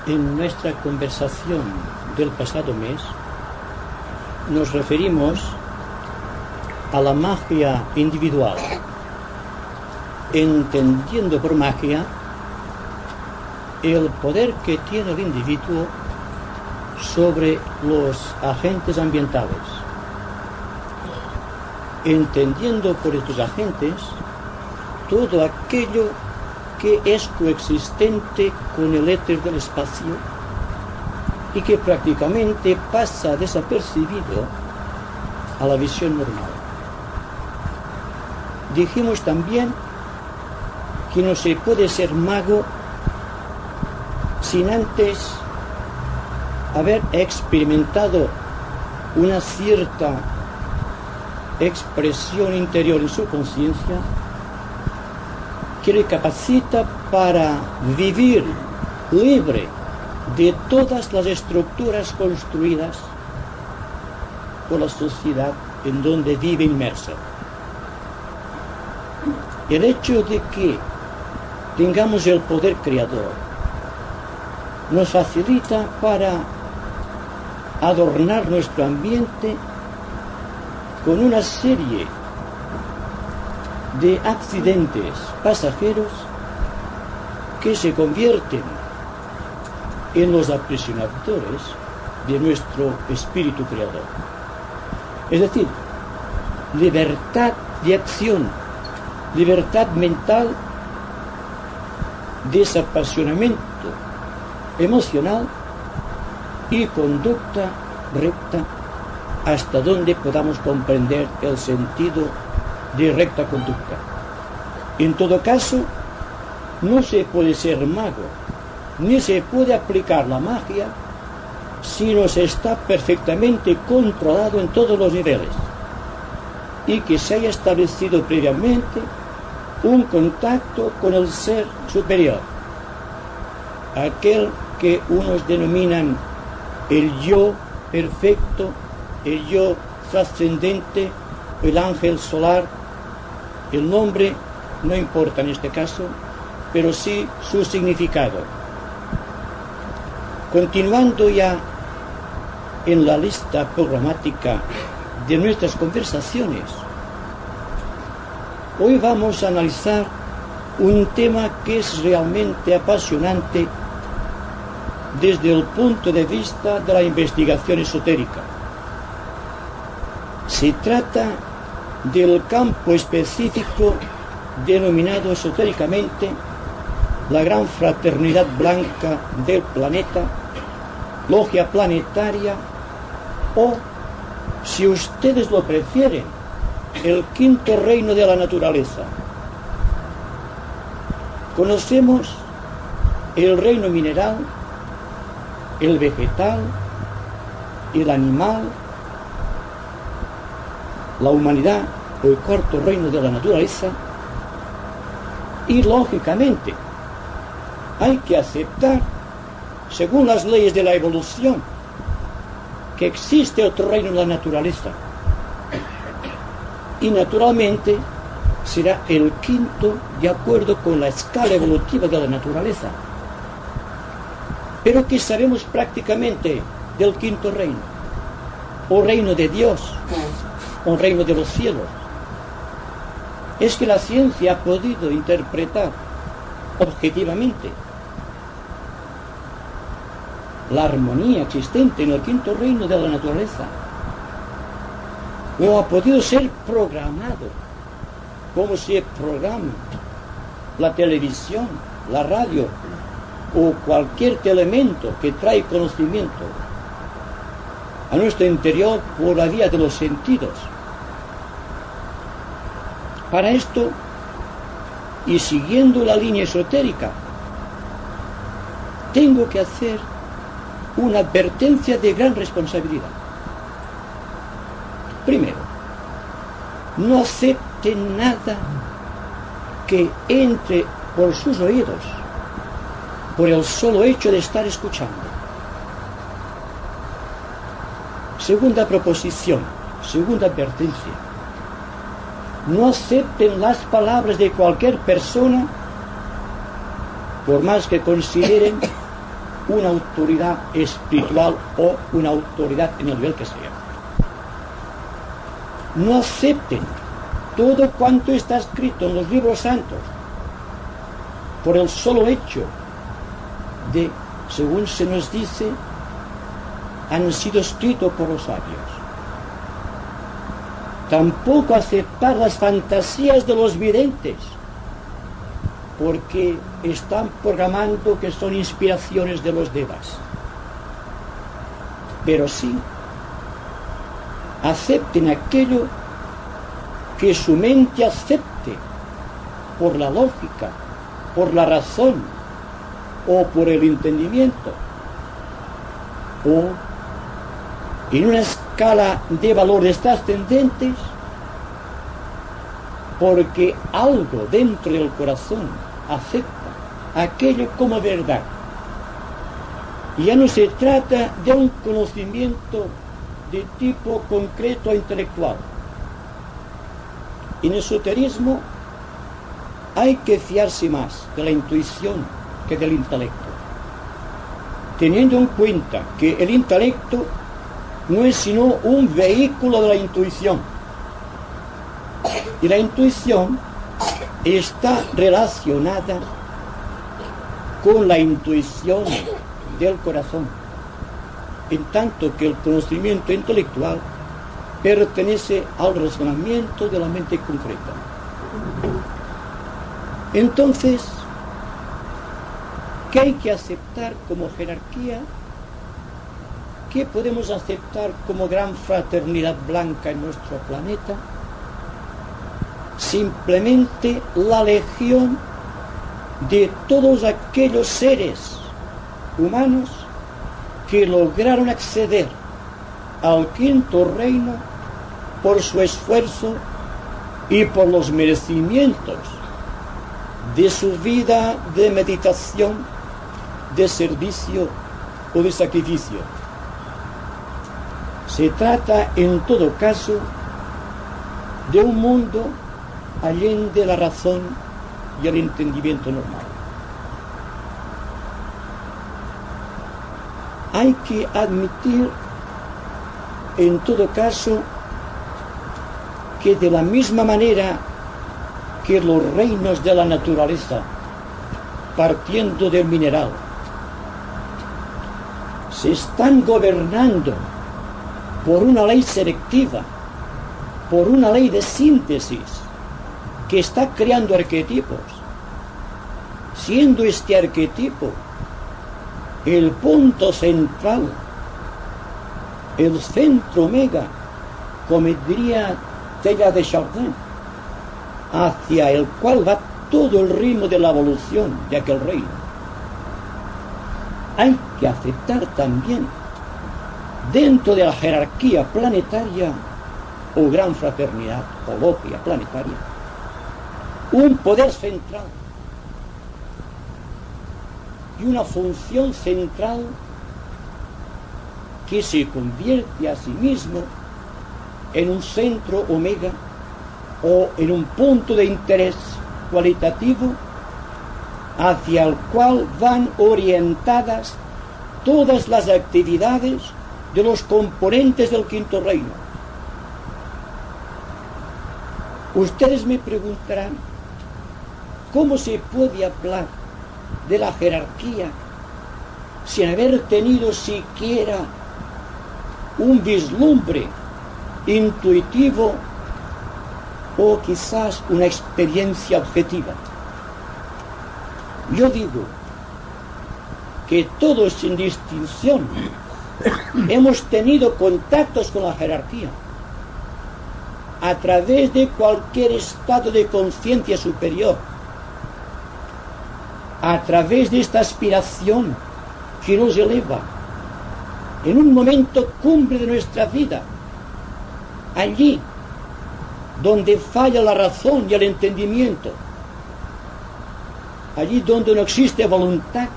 En nuestra conversación del pasado mes nos referimos a la magia individual, entendiendo por magia el poder que tiene el individuo sobre los agentes ambientales, entendiendo por estos agentes todo aquello que es coexistente con el éter del espacio y que prácticamente pasa desapercibido a la visión normal. Dijimos también que no se puede ser mago sin antes haber experimentado una cierta expresión interior en su conciencia que le capacita para vivir libre de todas las estructuras construidas por la sociedad en donde vive inmersa. El hecho de que tengamos el poder creador nos facilita para adornar nuestro ambiente con una serie de accidentes pasajeros que se convierten en los aprisionadores de nuestro espíritu creador. Es decir, libertad de acción, libertad mental, desapasionamiento emocional y conducta recta hasta donde podamos comprender el sentido de recta conducta. En todo caso, no se puede ser mago, ni se puede aplicar la magia si no se está perfectamente controlado en todos los niveles y que se haya establecido previamente un contacto con el ser superior, aquel que unos denominan el yo perfecto, el yo trascendente, el ángel solar. El nombre no importa en este caso, pero sí su significado. Continuando ya en la lista programática de nuestras conversaciones, hoy vamos a analizar un tema que es realmente apasionante desde el punto de vista de la investigación esotérica. Se trata del campo específico denominado esotéricamente la Gran Fraternidad Blanca del Planeta, Logia Planetaria o, si ustedes lo prefieren, el quinto reino de la naturaleza. Conocemos el reino mineral, el vegetal, el animal, la humanidad, el cuarto reino de la naturaleza, y lógicamente hay que aceptar, según las leyes de la evolución, que existe otro reino de la naturaleza, y naturalmente será el quinto de acuerdo con la escala evolutiva de la naturaleza. Pero ¿qué sabemos prácticamente del quinto reino? O reino de Dios, o reino de los cielos. Es que la ciencia ha podido interpretar objetivamente la armonía existente en el quinto reino de la naturaleza, o ha podido ser programado como se programa la televisión, la radio o cualquier elemento que trae conocimiento a nuestro interior por la vía de los sentidos. Para esto, y siguiendo la línea esotérica, tengo que hacer una advertencia de gran responsabilidad. Primero, no acepten nada que entre por sus oídos por el solo hecho de estar escuchando. Segunda proposición, segunda advertencia. No acepten las palabras de cualquier persona, por más que consideren una autoridad espiritual o una autoridad en el nivel que sea. No acepten todo cuanto está escrito en los libros santos por el solo hecho de, según se nos dice, han sido escritos por los sabios. Tampoco aceptar las fantasías de los videntes, porque están programando que son inspiraciones de los devas. Pero sí, acepten aquello que su mente acepte por la lógica, por la razón o por el entendimiento, o en una escala de valores trascendentes, porque algo dentro del corazón acepta aquello como verdad. Ya no se trata de un conocimiento de tipo concreto e intelectual. En el esoterismo hay que fiarse más de la intuición que del intelecto, teniendo en cuenta que el intelecto no es sino un vehículo de la intuición, y la intuición está relacionada con la intuición del corazón, en tanto que el conocimiento intelectual pertenece al razonamiento de la mente concreta. Entonces, ¿qué hay que aceptar como jerarquía? ¿Qué podemos aceptar como gran fraternidad blanca en nuestro planeta? Simplemente la legión de todos aquellos seres humanos que lograron acceder al quinto reino por su esfuerzo y por los merecimientos de su vida de meditación, de servicio o de sacrificio. Se trata, en todo caso, de un mundo allende la razón y el entendimiento normal. Hay que admitir, en todo caso, que de la misma manera que los reinos de la naturaleza, partiendo del mineral, se están gobernando por una ley selectiva, por una ley de síntesis que está creando arquetipos, siendo este arquetipo el punto central, el centro omega, como diría Teilhard de Chardin, hacia el cual va todo el ritmo de la evolución de aquel reino. Hay que aceptar también, dentro de la jerarquía planetaria o gran fraternidad o logia planetaria, un poder central y una función central que se convierte a sí mismo en un centro omega o en un punto de interés cualitativo hacia el cual van orientadas todas las actividades de los componentes del quinto reino. Ustedes me preguntarán, ¿cómo se puede hablar de la jerarquía sin haber tenido siquiera un vislumbre intuitivo o quizás una experiencia objetiva? Yo digo que todos sin distinción hemos tenido contactos con la jerarquía a través de cualquier estado de conciencia superior, a través de esta aspiración que nos eleva en un momento cumbre de nuestra vida, allí donde falla la razón y el entendimiento, allí donde no existe voluntad,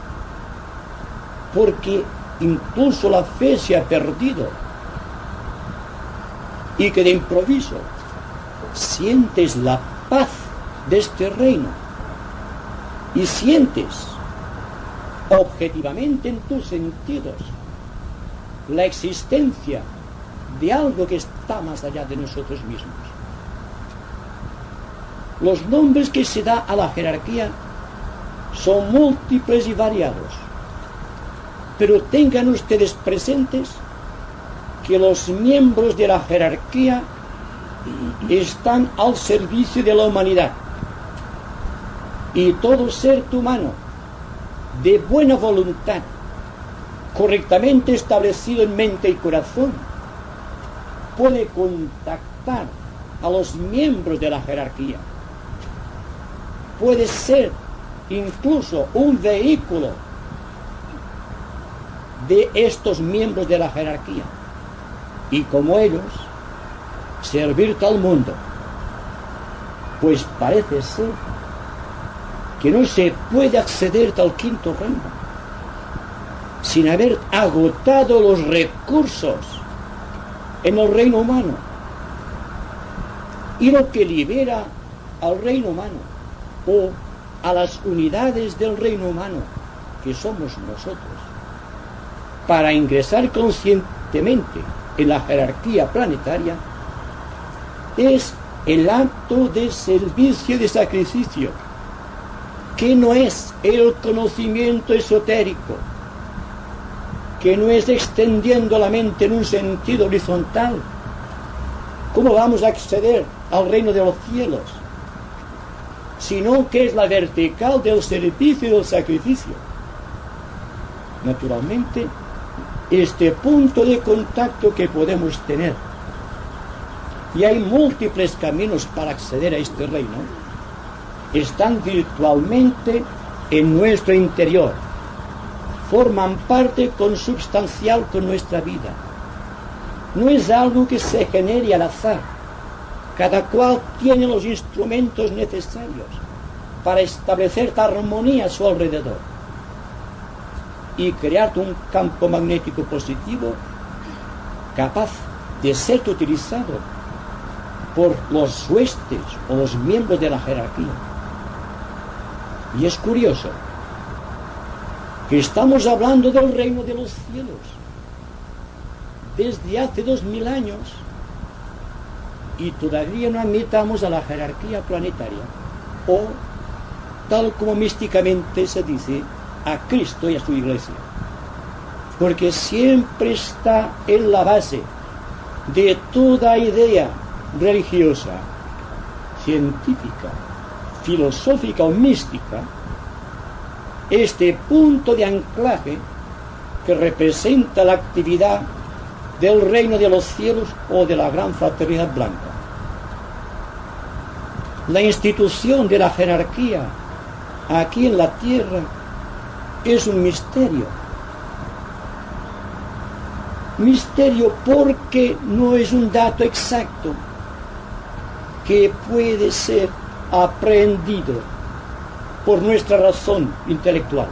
porque incluso la fe se ha perdido, y que de improviso sientes la paz de este reino y sientes objetivamente en tus sentidos la existencia de algo que está más allá de nosotros mismos. Los nombres que se da a la jerarquía son múltiples y variados, pero tengan ustedes presentes que los miembros de la jerarquía están al servicio de la humanidad, y todo ser humano de buena voluntad, correctamente establecido en mente y corazón, puede contactar a los miembros de la jerarquía. Puede ser incluso un vehículo de estos miembros de la jerarquía, y como ellos servir al mundo. Pues parece ser que no se puede acceder al quinto reino sin haber agotado los recursos en el reino humano. Y lo que libera al reino humano o a las unidades del reino humano, que somos nosotros, para ingresar conscientemente en la jerarquía planetaria, es el acto de servicio y de sacrificio, que no es el conocimiento esotérico, que no es extendiendo la mente en un sentido horizontal. ¿Cómo vamos a acceder al reino de los cielos? Sino que es la vertical del servicio y del sacrificio. Naturalmente, este punto de contacto que podemos tener, y hay múltiples caminos para acceder a este reino, están virtualmente en nuestro interior, forman parte consubstancial con nuestra vida. No es algo que se genere al azar. Cada cual tiene los instrumentos necesarios para establecer armonía a su alrededor y crear un campo magnético positivo capaz de ser utilizado por los huestes o los miembros de la jerarquía. Y es curioso que estamos hablando del reino de los cielos desde hace 2000 años y todavía no admitamos a la jerarquía planetaria, o, tal como místicamente se dice, a Cristo y a su Iglesia, porque siempre está en la base de toda idea religiosa, científica, filosófica o mística, este punto de anclaje que representa la actividad del reino de los cielos o de la gran fraternidad blanca. La institución de la jerarquía aquí en la tierra es un misterio. Misterio porque no es un dato exacto que puede ser aprehendido por nuestra razón intelectual.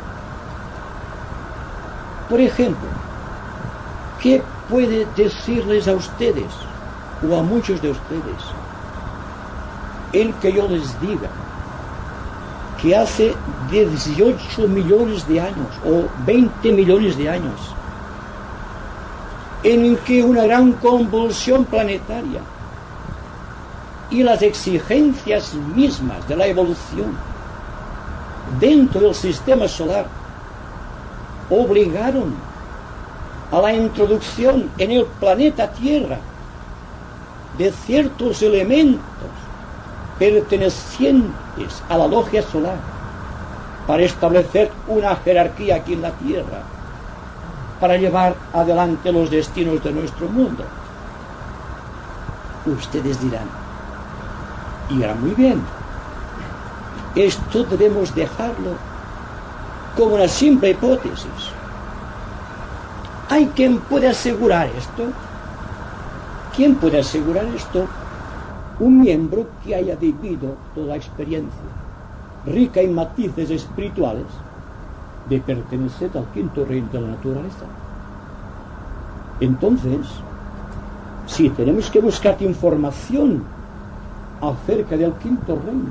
Por ejemplo, ¿qué puede decirles a ustedes o a muchos de ustedes el que yo les diga que hace 18 millones de años o 20 millones de años en que una gran convulsión planetaria y las exigencias mismas de la evolución dentro del sistema solar obligaron a la introducción en el planeta Tierra de ciertos elementos pertenecientes a la logia solar para establecer una jerarquía aquí en la Tierra, para llevar adelante los destinos de nuestro mundo? Ustedes dirán, irá muy bien, esto debemos dejarlo como una simple hipótesis. ¿Hay quien puede asegurar esto? ¿Quién puede asegurar esto? Un miembro que haya vivido toda la experiencia rica en matices espirituales de pertenecer al quinto reino de la naturaleza. Entonces, si tenemos que buscar información acerca del quinto reino,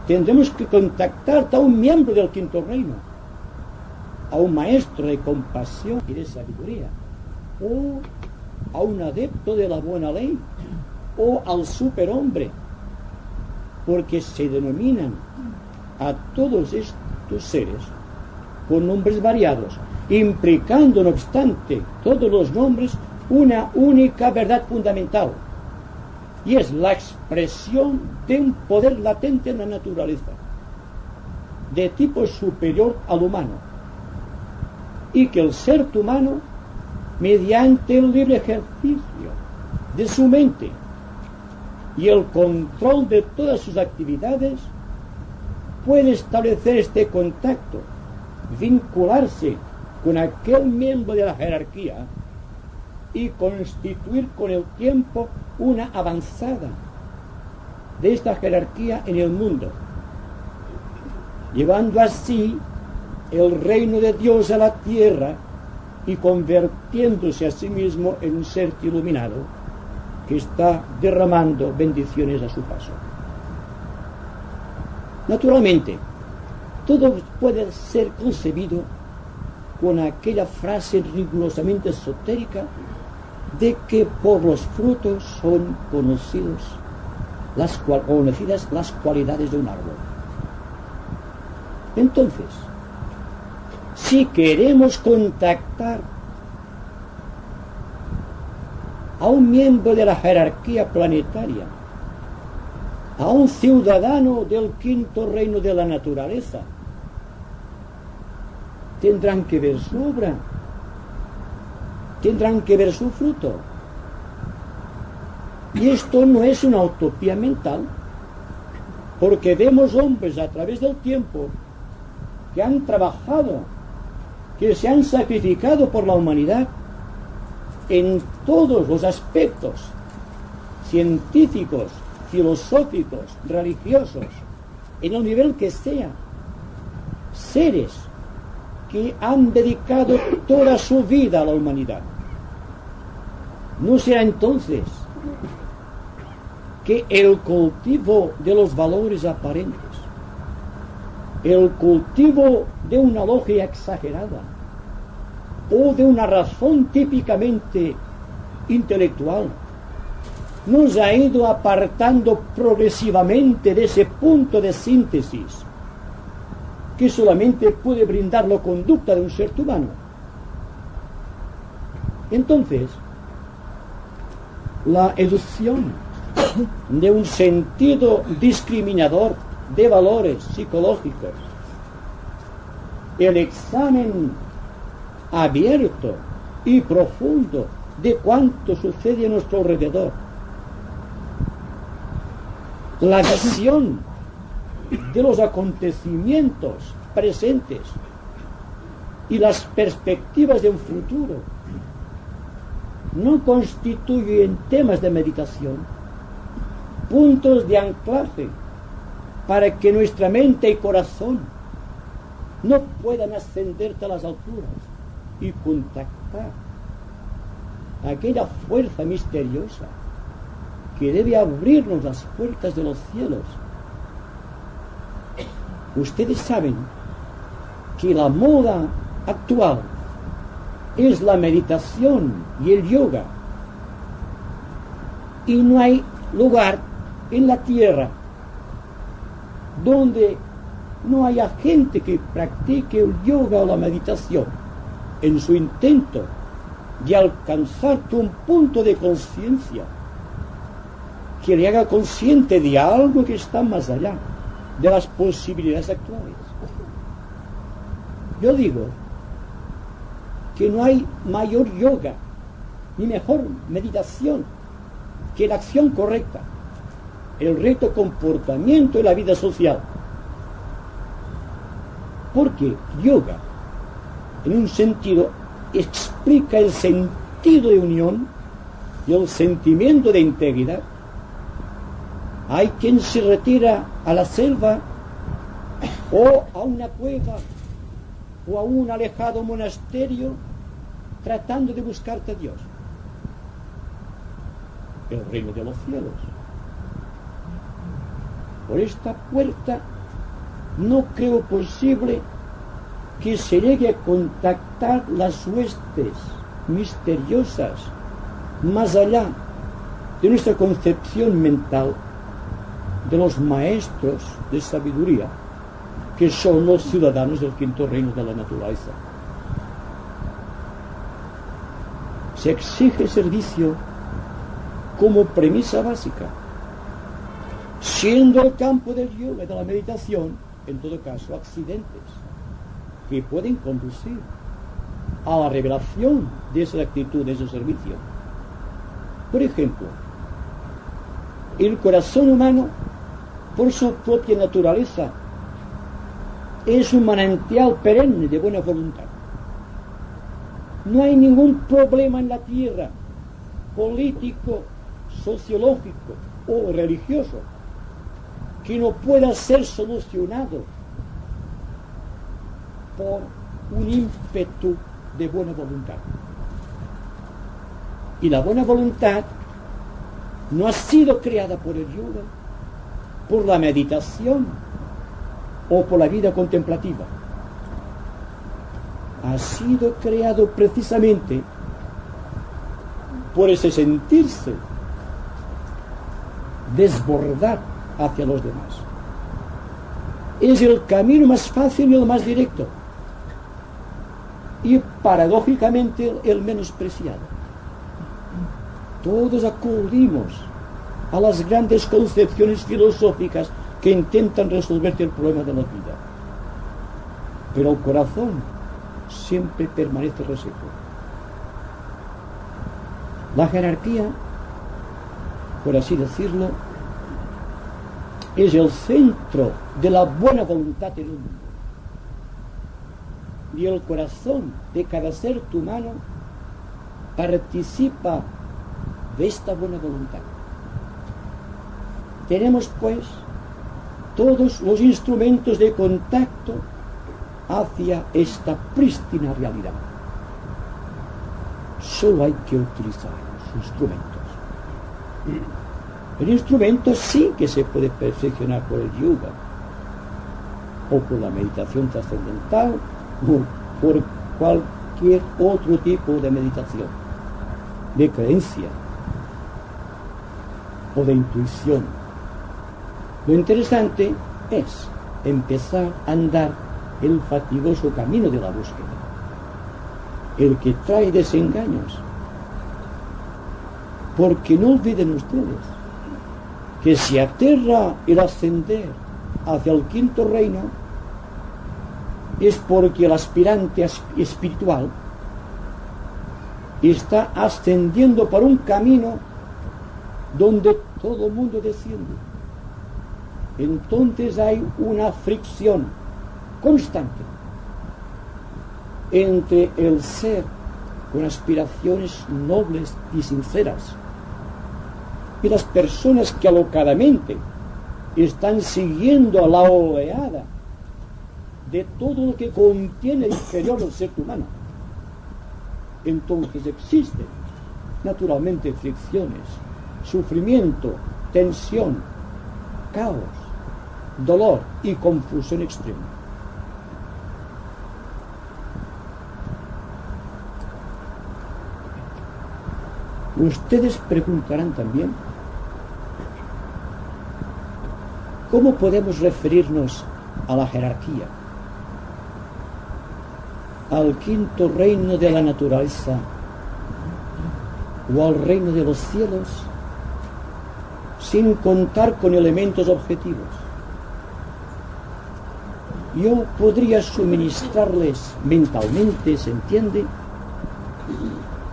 tendremos que contactar a un miembro del quinto reino a un maestro de compasión y de sabiduría, o a un adepto de la buena ley, o al superhombre, porque se denominan a todos estos seres con nombres variados, implicando no obstante todos los nombres una única verdad fundamental, y es la expresión de un poder latente en la naturaleza, de tipo superior al humano, y que el ser humano, mediante el libre ejercicio de su mente y el control de todas sus actividades, puede establecer este contacto, vincularse con aquel miembro de la jerarquía y constituir con el tiempo una avanzada de esta jerarquía en el mundo, llevando así el reino de Dios a la tierra y convirtiéndose a sí mismo en un ser iluminado que está derramando bendiciones a su paso. Naturalmente, todo puede ser concebido con aquella frase rigurosamente esotérica de que por los frutos son conocidas las cualidades de un árbol. Entonces, si queremos contactar a un miembro de la jerarquía planetaria, a un ciudadano del quinto reino de la naturaleza, tendrán que ver su obra, tendrán que ver su fruto. Y esto no es una utopía mental, porque vemos hombres a través del tiempo que han trabajado, que se han sacrificado por la humanidad en todos los aspectos científicos, filosóficos, religiosos, en el nivel que sea, seres que han dedicado toda su vida a la humanidad. ¿No será entonces que el cultivo de los valores aparentes, el cultivo de una logia exagerada o de una razón típicamente intelectual, nos ha ido apartando progresivamente de ese punto de síntesis que solamente puede brindar la conducta de un ser humano? Entonces, la educación de un sentido discriminador de valores psicológicos, el examen abierto y profundo de cuánto sucede a nuestro alrededor, la visión de los acontecimientos presentes y las perspectivas de un futuro no constituyen temas de meditación, puntos de anclaje para que nuestra mente y corazón no puedan ascender a las alturas y contactar aquella fuerza misteriosa que debe abrirnos las puertas de los cielos. Ustedes saben que la moda actual es la meditación y el yoga, y no hay lugar en la tierra donde no haya gente que practique el yoga o la meditación en su intento de alcanzar un punto de conciencia que le haga consciente de algo que está más allá de las posibilidades actuales. Yo digo que no hay mayor yoga ni mejor meditación que la acción correcta, el recto comportamiento de la vida social. Porque yoga, en un sentido, explica el sentido de unión y el sentimiento de integridad. Hay quien se retira a la selva o a una cueva o a un alejado monasterio tratando de buscarte a Dios, el reino de los cielos. Por esta puerta no creo posible que se llegue a contactar las huestes misteriosas más allá de nuestra concepción mental de los maestros de sabiduría, que son los ciudadanos del quinto reino de la naturaleza. Se exige servicio como premisa básica, siendo el campo del yoga y de la meditación, en todo caso, accidentes que pueden conducir a la revelación de esa actitud, de ese servicio. Por ejemplo, el corazón humano, por su propia naturaleza, es un manantial perenne de buena voluntad. No hay ningún problema en la tierra, político, sociológico o religioso, que no pueda ser solucionado por un ímpetu de buena voluntad. Y la buena voluntad no ha sido creada por el yoga, por la meditación o por la vida contemplativa. Ha sido creado precisamente por ese sentirse desbordar hacia los demás. Es el camino más fácil y el más directo, y paradójicamente el menos preciado. Todos acudimos a las grandes concepciones filosóficas que intentan resolverte el problema de la vida, pero el corazón siempre permanece reseco. La jerarquía, por así decirlo, es el centro de la buena voluntad en el mundo, y el corazón de cada ser humano participa de esta buena voluntad. Tenemos pues todos los instrumentos de contacto hacia esta prístina realidad. Solo hay que utilizar los instrumentos. El instrumento sí que se puede perfeccionar por el yoga, o por la meditación trascendental, o por cualquier otro tipo de meditación, de creencia o de intuición. Lo interesante es empezar a andar el fatigoso camino de la búsqueda, el que trae desengaños. Porque no olviden ustedes que si aterra el ascender hacia el quinto reino, es porque el aspirante espiritual está ascendiendo por un camino donde todo el mundo desciende. Entonces hay una fricción constante entre el ser con aspiraciones nobles y sinceras y las personas que alocadamente están siguiendo la oleada de todo lo que contiene el interior del ser humano. Entonces existen naturalmente fricciones, sufrimiento, tensión, caos, dolor y confusión extrema. Ustedes preguntarán también ¿cómo podemos referirnos a la jerarquía, al quinto reino de la naturaleza o al reino de los cielos sin contar con elementos objetivos? Yo podría suministrarles mentalmente, ¿se entiende?,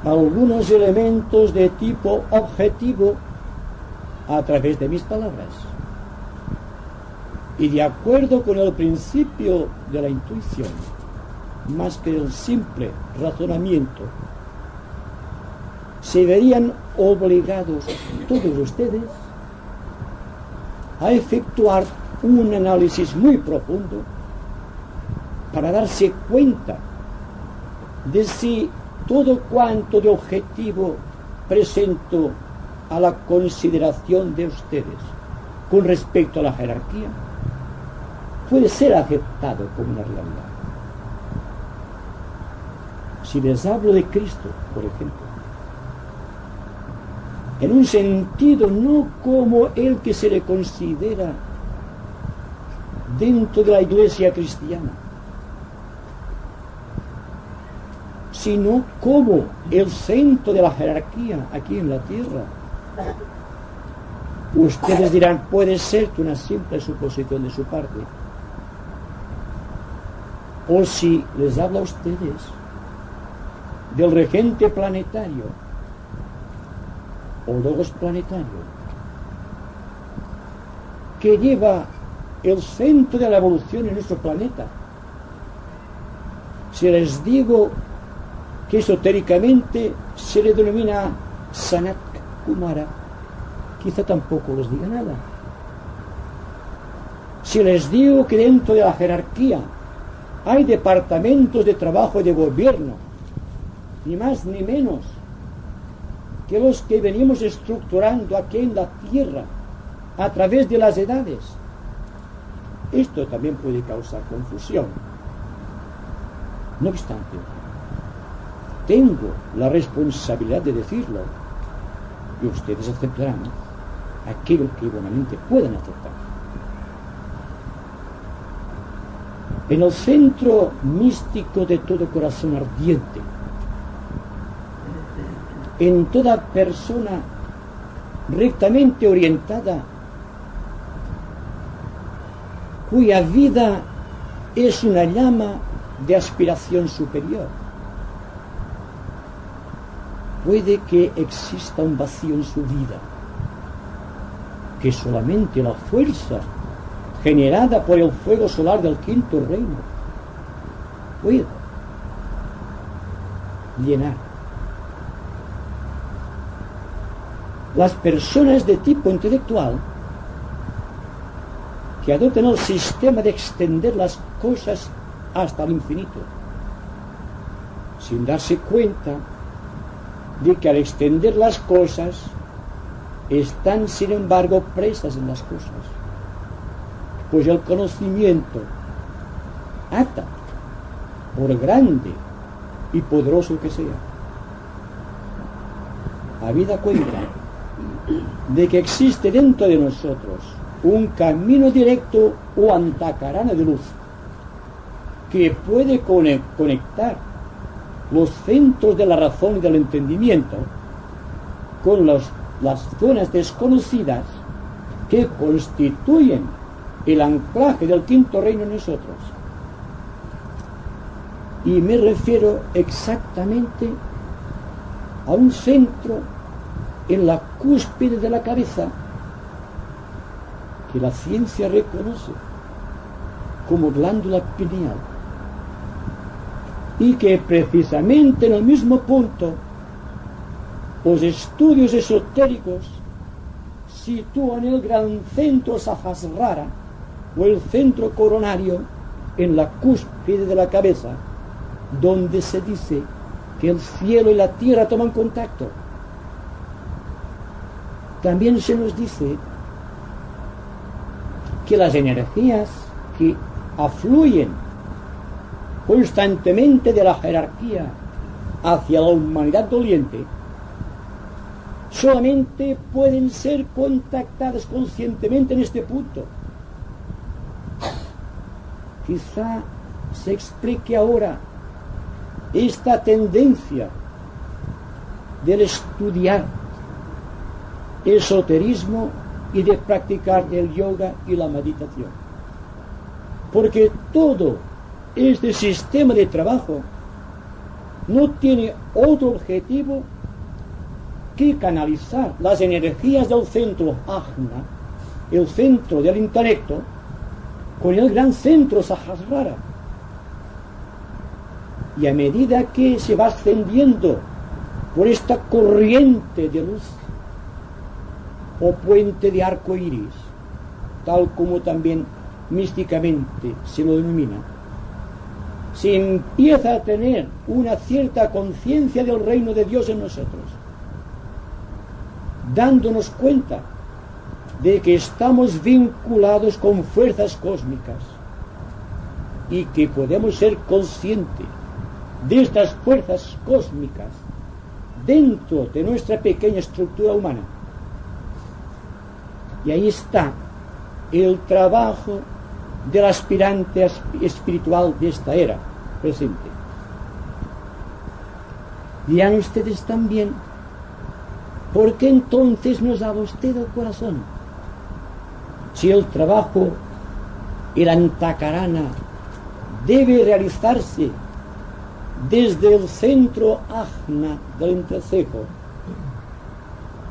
algunos elementos de tipo objetivo a través de mis palabras. Y de acuerdo con el principio de la intuición, más que el simple razonamiento, se verían obligados todos ustedes a efectuar un análisis muy profundo para darse cuenta de si todo cuanto de objetivo presento a la consideración de ustedes con respecto a la jerarquía puede ser aceptado como una realidad. Si les hablo de Cristo, por ejemplo, en un sentido no como el que se le considera dentro de la iglesia cristiana, sino como el centro de la jerarquía aquí en la tierra. Ustedes dirán, puede ser que una simple suposición de su parte. O si les habla a ustedes del regente planetario o logos planetario que lleva el centro de la evolución en nuestro planeta, si les digo que esotéricamente se le denomina Sanat Kumara, quizá tampoco les diga nada. Si les digo que dentro de la jerarquía hay departamentos de trabajo y de gobierno, ni más ni menos que los que venimos estructurando aquí en la tierra a través de las edades, esto también puede causar confusión. No obstante, tengo la responsabilidad de decirlo, y ustedes aceptarán aquello que buenamente puedan aceptar. En el centro místico de todo corazón ardiente, en toda persona rectamente orientada, cuya vida es una llama de aspiración superior, puede que exista un vacío en su vida, que solamente la fuerza generada por el fuego solar del quinto reino puede llenar. Las personas de tipo intelectual que adoptan el sistema de extender las cosas hasta el infinito, sin darse cuenta de que al extender las cosas están sin embargo presas en las cosas, pues el conocimiento ata, por grande y poderoso que sea. Habida cuenta de que existe dentro de nosotros un camino directo o antacarana de luz que puede conectar los centros de la razón y del entendimiento con las zonas desconocidas que constituyen el anclaje del quinto reino en nosotros. Y me refiero exactamente a un centro en la cúspide de la cabeza que la ciencia reconoce como glándula pineal, y que precisamente en el mismo punto los estudios esotéricos sitúan el gran centro Sahasrara o el centro coronario en la cúspide de la cabeza, donde se dice que el cielo y la tierra toman contacto. También se nos dice que las energías que afluyen constantemente de la jerarquía hacia la humanidad doliente solamente pueden ser contactadas conscientemente en este punto. Quizá se explique ahora esta tendencia del estudiar esoterismo y de practicar el yoga y la meditación, porque todo este sistema de trabajo no tiene otro objetivo que canalizar las energías del centro Ajna, el centro del intelecto, con el gran centro Sahasrara. Y a medida que se va ascendiendo por esta corriente de luz o puente de arco iris, tal como también místicamente se lo denomina, se empieza a tener una cierta conciencia del reino de Dios en nosotros, dándonos cuenta de que estamos vinculados con fuerzas cósmicas y que podemos ser conscientes de estas fuerzas cósmicas dentro de nuestra pequeña estructura humana. Y ahí está el trabajo del aspirante espiritual de esta era presente. Dirán ustedes también, ¿por qué entonces nos da usted el corazón? Si el trabajo, el antakarana, debe realizarse desde el centro ajna del entrecejo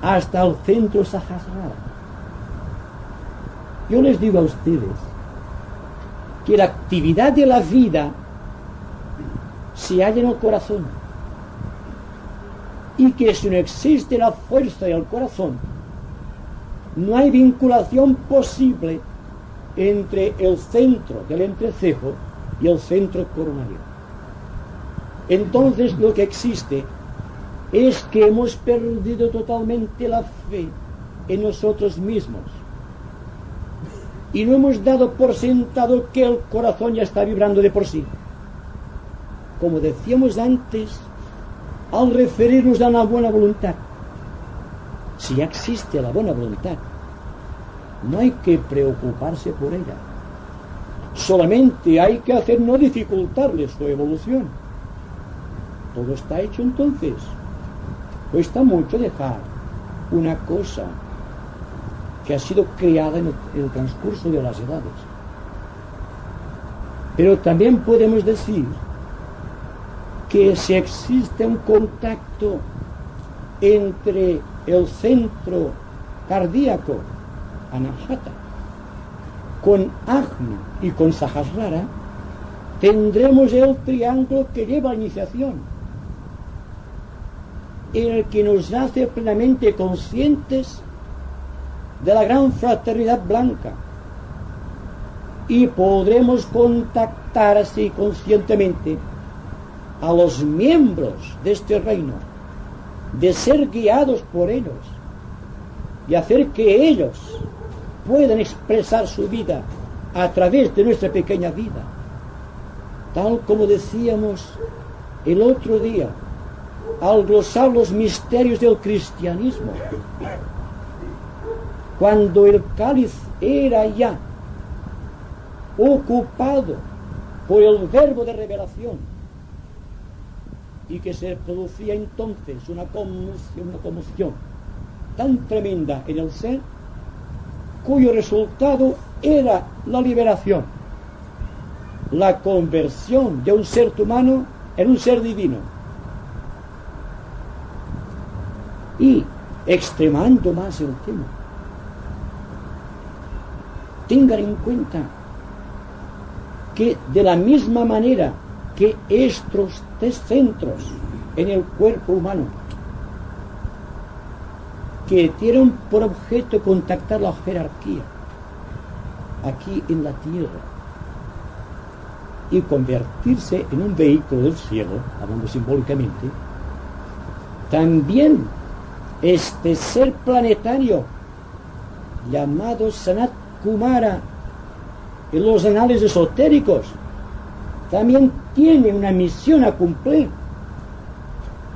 hasta el centro sahasrara. Yo les digo a ustedes que la actividad de la vida se halla en el corazón y que si no existe la fuerza del corazón, no hay vinculación posible entre el centro del entrecejo y el centro coronario. Entonces lo que existe es que hemos perdido totalmente la fe en nosotros mismos y no hemos dado por sentado que el corazón ya está vibrando de por sí. Como decíamos antes, al referirnos a la buena voluntad, si ya existe la buena voluntad, no hay que preocuparse por ella. Solamente hay que hacer no dificultarle su evolución. Todo está hecho entonces. Cuesta mucho dejar una cosa que ha sido creada en el transcurso de las edades. Pero también podemos decir que si existe un contacto entre el centro cardíaco, Anahata, con Ajna y con Sahasrara, tendremos el triángulo que lleva a la iniciación, en el que nos hace plenamente conscientes de la gran fraternidad blanca, y podremos contactar así conscientemente a los miembros de este reino, de ser guiados por ellos y hacer que ellos puedan expresar su vida a través de nuestra pequeña vida, tal como decíamos el otro día al glosar los misterios del cristianismo. Cuando el cáliz era ya ocupado por el verbo de revelación y que se producía entonces una conmoción tan tremenda en el ser, cuyo resultado era la liberación, la conversión de un ser humano en un ser divino. Y extremando más el tema, tengan en cuenta que de la misma manera que estos tres centros en el cuerpo humano, que tienen por objeto contactar la jerarquía aquí en la tierra y convertirse en un vehículo del cielo, hablando simbólicamente, también este ser planetario llamado Sanat Kumara en los anales esotéricos también tiene una misión a cumplir,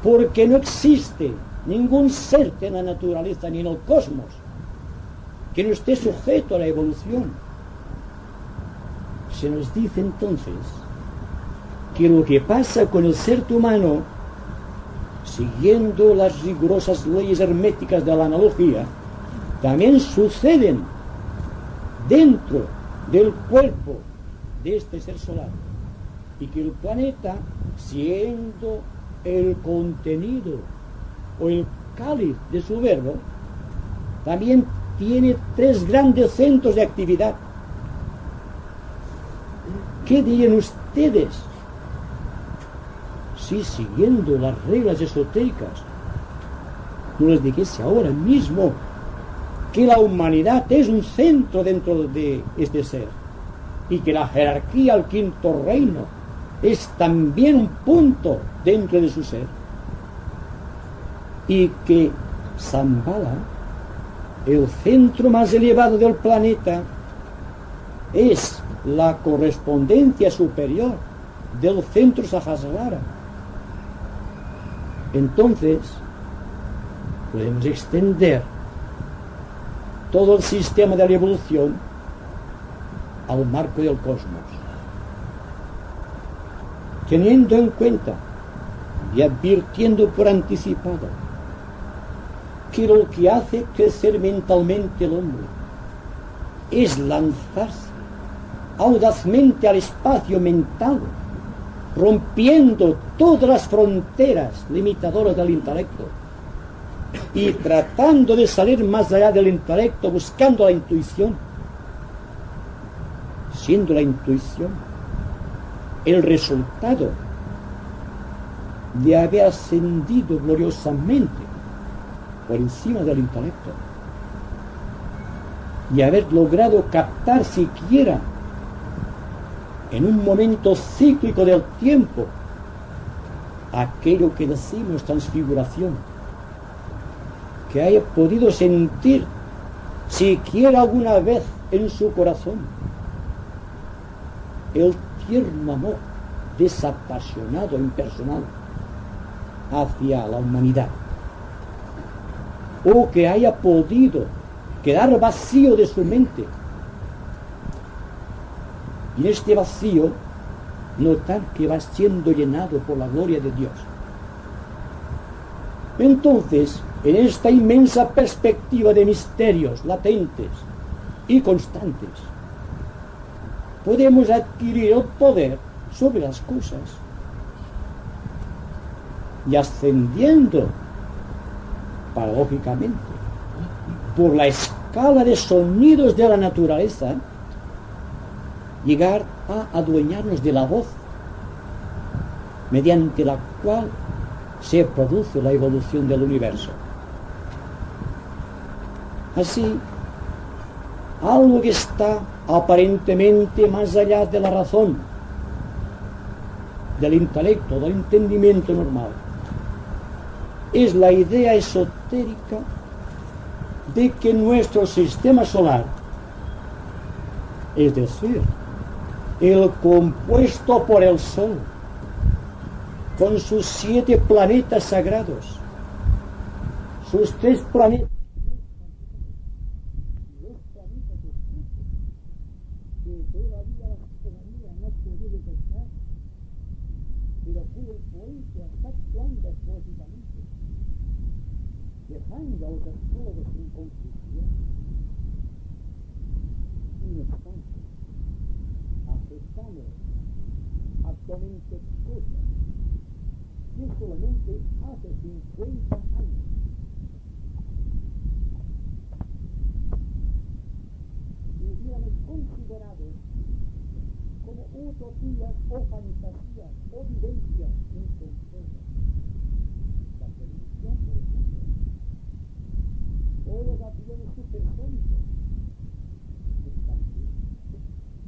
porque no existe ningún ser en la naturaleza ni en el cosmos que no esté sujeto a la evolución. Se nos dice entonces que lo que pasa con el ser humano, siguiendo las rigurosas leyes herméticas de la analogía, también suceden dentro del cuerpo de este ser solar, y que el planeta, siendo el contenido o el cáliz de su verbo, también tiene tres grandes centros de actividad. ¿Qué dirían ustedes si, siguiendo las reglas esotéricas, no les dijese ahora mismo que la humanidad es un centro dentro de este ser y que la jerarquía al quinto reino es también un punto dentro de su ser, y que Shambhala, el centro más elevado del planeta, es la correspondencia superior del centro Sahasrara, Entonces podemos extender todo el sistema de la evolución al marco del cosmos, teniendo en cuenta y advirtiendo por anticipado que lo que hace crecer mentalmente el hombre es lanzarse audazmente al espacio mental, rompiendo todas las fronteras limitadoras del intelecto y tratando de salir más allá del intelecto, buscando la intuición, siendo la intuición el resultado de haber ascendido gloriosamente por encima del intelecto y haber logrado captar siquiera en un momento cíclico del tiempo aquello que decimos transfiguración, que haya podido sentir siquiera alguna vez en su corazón el tierno amor desapasionado, impersonal hacia la humanidad, o que haya podido quedar vacío de su mente y en este vacío notar que va siendo llenado por la gloria de Dios. Entonces, en esta inmensa perspectiva de misterios latentes y constantes, podemos adquirir el poder sobre las cosas y ascendiendo paradójicamente por la escala de sonidos de la naturaleza, llegar a adueñarnos de la voz mediante la cual se produce la evolución del universo. Así, algo que está aparentemente más allá de la razón, del intelecto, del entendimiento normal, es la idea esotérica de que nuestro sistema solar, es decir, el compuesto por el Sol, con sus 7 planetas sagrados, sus 3 planetas, que todavía la astronomía no puede detectar, pero cuya influencia está actuando poéticamente, dejando a los astrólogos sin confusión. No obstante, aceptamos actualmente cosas que solamente hace 50 años hubiéramos considerado como utopías o fantasías o vivencias inconcretas. La televisión, por ejemplo, o los aviones supersónicos,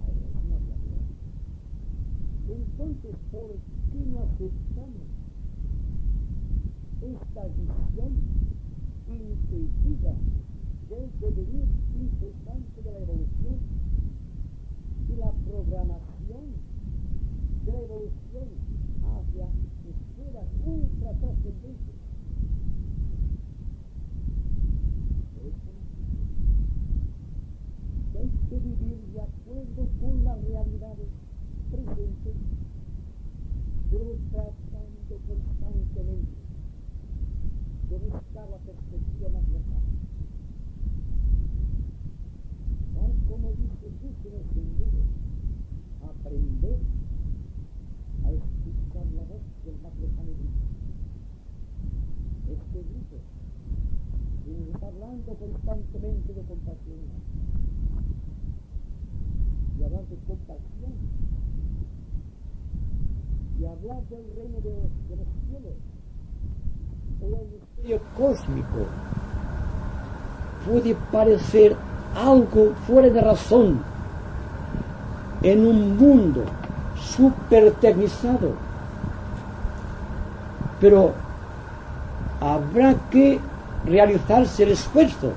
ahora es una realidad. Entonces, ¿por qué no aceptamos esta visión intuitiva del devenir incesante de la evolución y la programación de la evolución hacia esferas ultra trascendentes? Hay que vivir de acuerdo con las realidades presentes, pero tratando constantemente de buscar la perspectiva más lejana. Tal como dice Jesús en el Sendero, aprender a escuchar la voz del más lejano grito. Este grito que nos está hablando constantemente de compasión. Y hablar de compasión y hablar del reino de los cielos o del misterio cósmico puede parecer algo fuera de razón en un mundo súper tecnizado, pero habrá que realizarse el esfuerzo.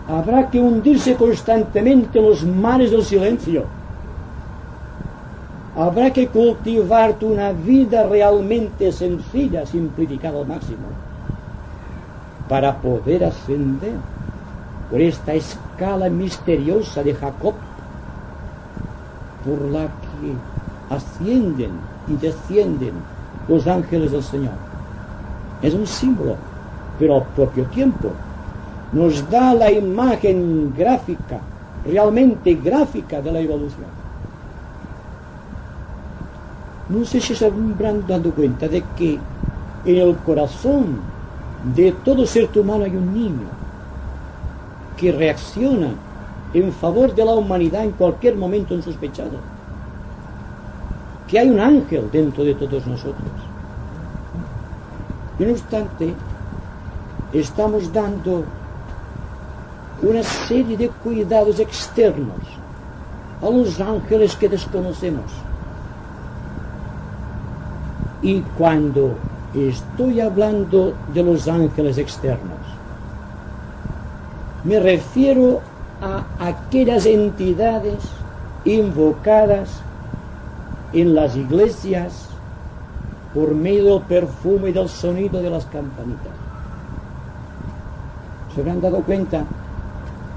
Habrá que hundirse constantemente en los mares del silencio Habrá que cultivar una vida realmente sencilla, simplificada al máximo, para poder ascender por esta escala misteriosa de Jacob, por la que ascienden y descienden los ángeles del Señor. Es un símbolo, pero al propio tiempo nos da la imagen gráfica, realmente gráfica de la evolución. No sé si se habrán dado cuenta de que en el corazón de todo ser humano hay un niño que reacciona en favor de la humanidad en cualquier momento insospechado, que hay un ángel dentro de todos nosotros. Y no obstante, estamos dando una serie de cuidados externos a los ángeles que desconocemos. Y cuando estoy hablando de los ángeles externos, me refiero a aquellas entidades invocadas en las iglesias por medio del perfume y del sonido de las campanitas. ¿Se habrán dado cuenta?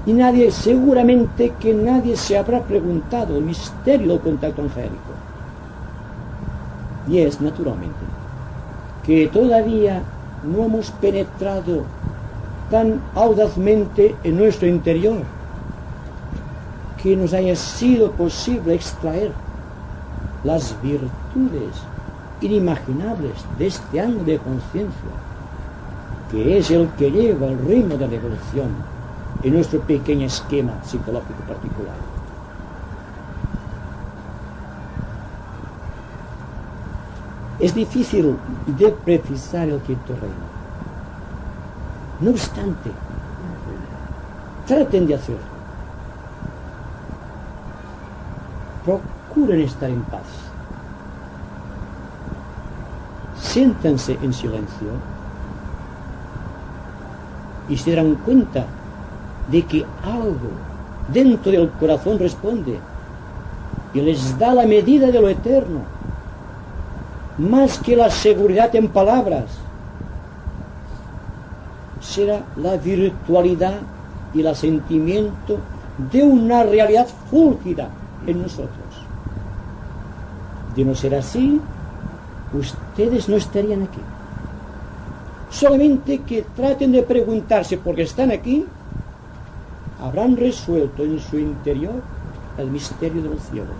Y seguramente que nadie se habrá preguntado el misterio del contacto angélico. Y es, naturalmente, que todavía no hemos penetrado tan audazmente en nuestro interior que nos haya sido posible extraer las virtudes inimaginables de este ángulo de conciencia, que es el que lleva el ritmo de la evolución en nuestro pequeño esquema psicológico particular. Es difícil de precisar el quinto reino. No obstante, traten de hacerlo. Procuren estar en paz. Siéntanse en silencio y se darán cuenta de que algo dentro del corazón responde y les da la medida de lo eterno, más que la seguridad en palabras. Será la virtualidad y el asentimiento de una realidad fúlgida en nosotros. De no ser así, ustedes no estarían aquí. Solamente que traten de preguntarse por qué están aquí, habrán resuelto en su interior el misterio de los cielos.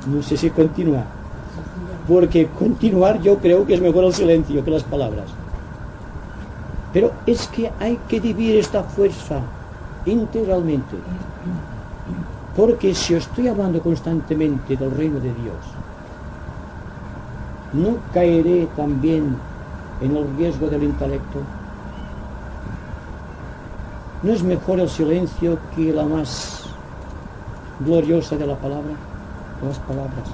No sé si continuar, porque continuar yo creo que es mejor el silencio que las palabras. Pero es que hay que dividir esta fuerza integralmente, porque si estoy hablando constantemente del reino de Dios, ¿no caeré también en el riesgo del intelecto? ¿No es mejor el silencio que la más gloriosa de la palabra? Las palabras.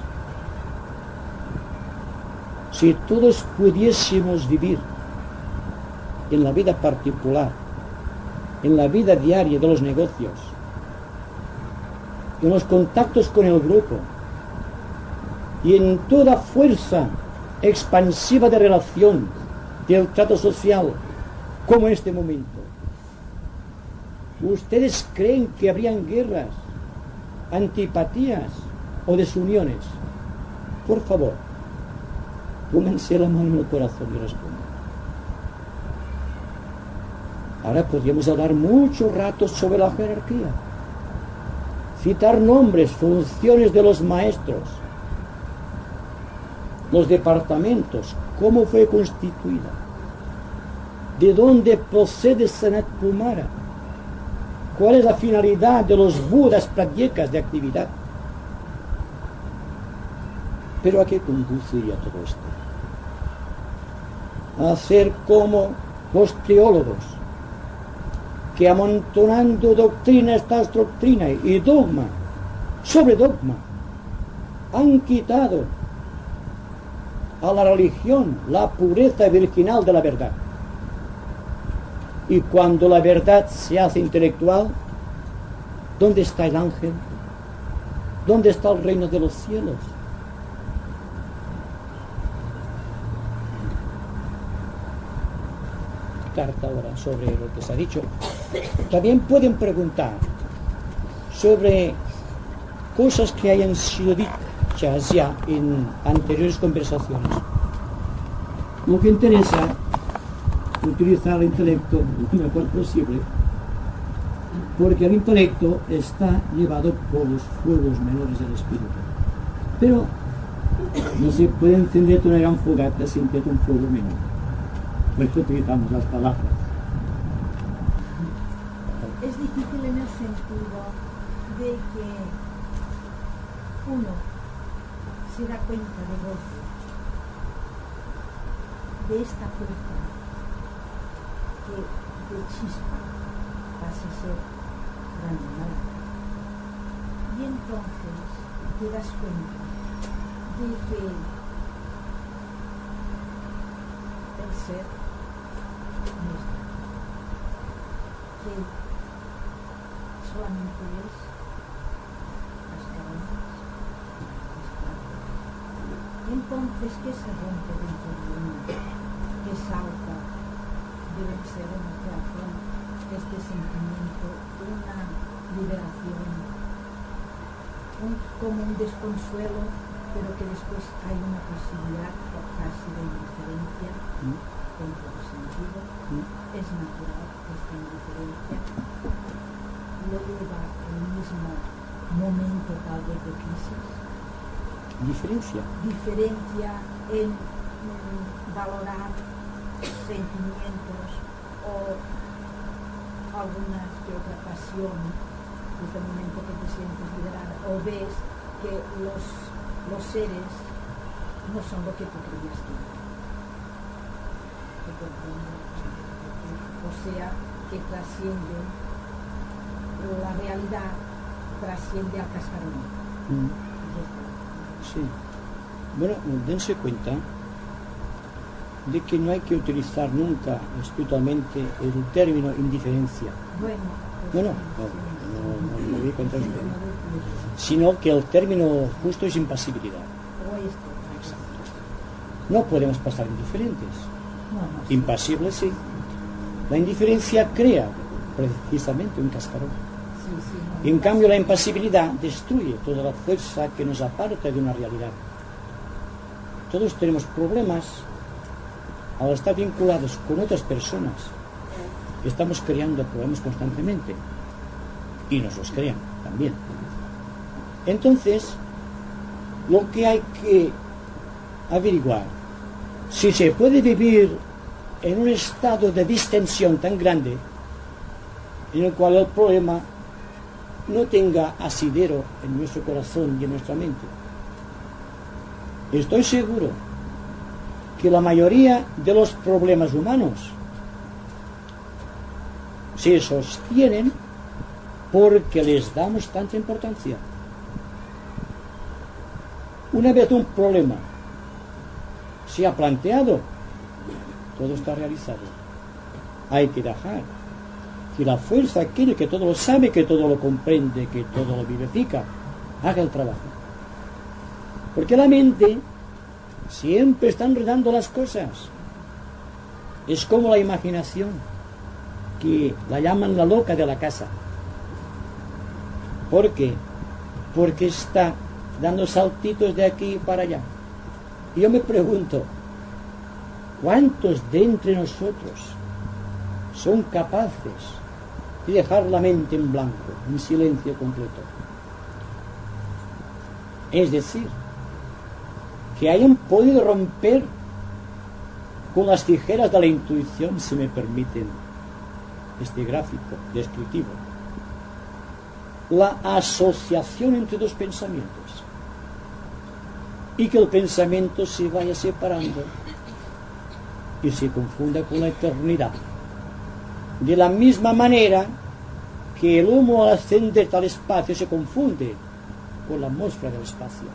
Si todos pudiésemos vivir en la vida particular, en la vida diaria de los negocios, en los contactos con el grupo y en toda fuerza expansiva de relación del trato social como en este momento, ¿ustedes creen que habrían guerras, antipatías o desuniones? Por favor, pónganse la mano en el corazón y respondan. Ahora podríamos hablar mucho rato sobre la jerarquía, citar nombres, funciones de los maestros, los departamentos, cómo fue constituida, de dónde procede Sanat Kumara, cuál es la finalidad de los Budas Pradyekas de actividad. ¿Pero a qué conduciría todo esto? A hacer como los teólogos, que amontonando doctrina tras doctrina y dogma sobre dogma, han quitado a la religión la pureza virginal de la verdad. Y cuando la verdad se hace intelectual, ¿dónde está el ángel? ¿Dónde está el reino de los cielos? Carta ahora sobre lo que se ha dicho. También pueden preguntar sobre cosas que hayan sido dichas ya en anteriores conversaciones. Lo que interesa utilizar el intelecto lo mejor posible, porque el intelecto está llevado por los fuegos menores del espíritu. Pero no se puede encender una gran fogata sin que haya un fuego menor. Por eso utilizamos las palabras. Es difícil en el sentido de que uno se da cuenta de golpe de esta fuerza que de chispa pasa a ser granular. Y entonces te das cuenta de que el ser no está, que solamente es las cadenas, y entonces ¿qué se rompe dentro de uno? ¿Qué salta? Debe ser una creación, este sentimiento, una liberación, como un desconsuelo, pero que después hay una posibilidad casi de indiferencia en todo sentido. Es natural esta indiferencia, lo lleva el mismo momento tal vez de crisis. Diferencia en valorar sentimientos o algunas que otra pasión desde el momento que te sientes liberada o ves que los seres no son lo que tú creías que eran. O sea, que trascienden la realidad, trasciende al cascarón. Sí. Bueno, dense cuenta de que no hay que utilizar nunca espiritualmente el término indiferencia. No voy a contar usted. Sino que el término justo es impasibilidad. Exacto. No podemos pasar indiferentes. Impasibles sí. La indiferencia crea precisamente un cascarón. En cambio, la impasibilidad destruye toda la fuerza que nos aparta de una realidad. Todos tenemos problemas al estar vinculados con otras personas. Estamos creando problemas constantemente y nos los crean también. Entonces, lo que hay que averiguar, si se puede vivir en un estado de distensión tan grande en el cual el problema no tenga asidero en nuestro corazón y en nuestra mente. Estoy seguro que la mayoría de los problemas humanos se sostienen porque les damos tanta importancia. Una vez un problema se ha planteado, todo está realizado. Hay que dejar que la fuerza quiere, que todo lo sabe, que todo lo comprende, que todo lo vivifica, haga el trabajo. Porque la mente siempre está enredando las cosas. Es como la imaginación, que la llaman la loca de la casa. ¿Por qué? Porque está dando saltitos de aquí para allá. Y yo me pregunto, ¿cuántos de entre nosotros son capaces de dejar la mente en blanco, en silencio completo? Es decir, que hayan podido romper con las tijeras de la intuición, si me permiten este gráfico descriptivo, la asociación entre dos pensamientos, y que el pensamiento se vaya separando y se confunda con la eternidad, de la misma manera que el humo al ascender al espacio se confunde con la atmósfera del espacio.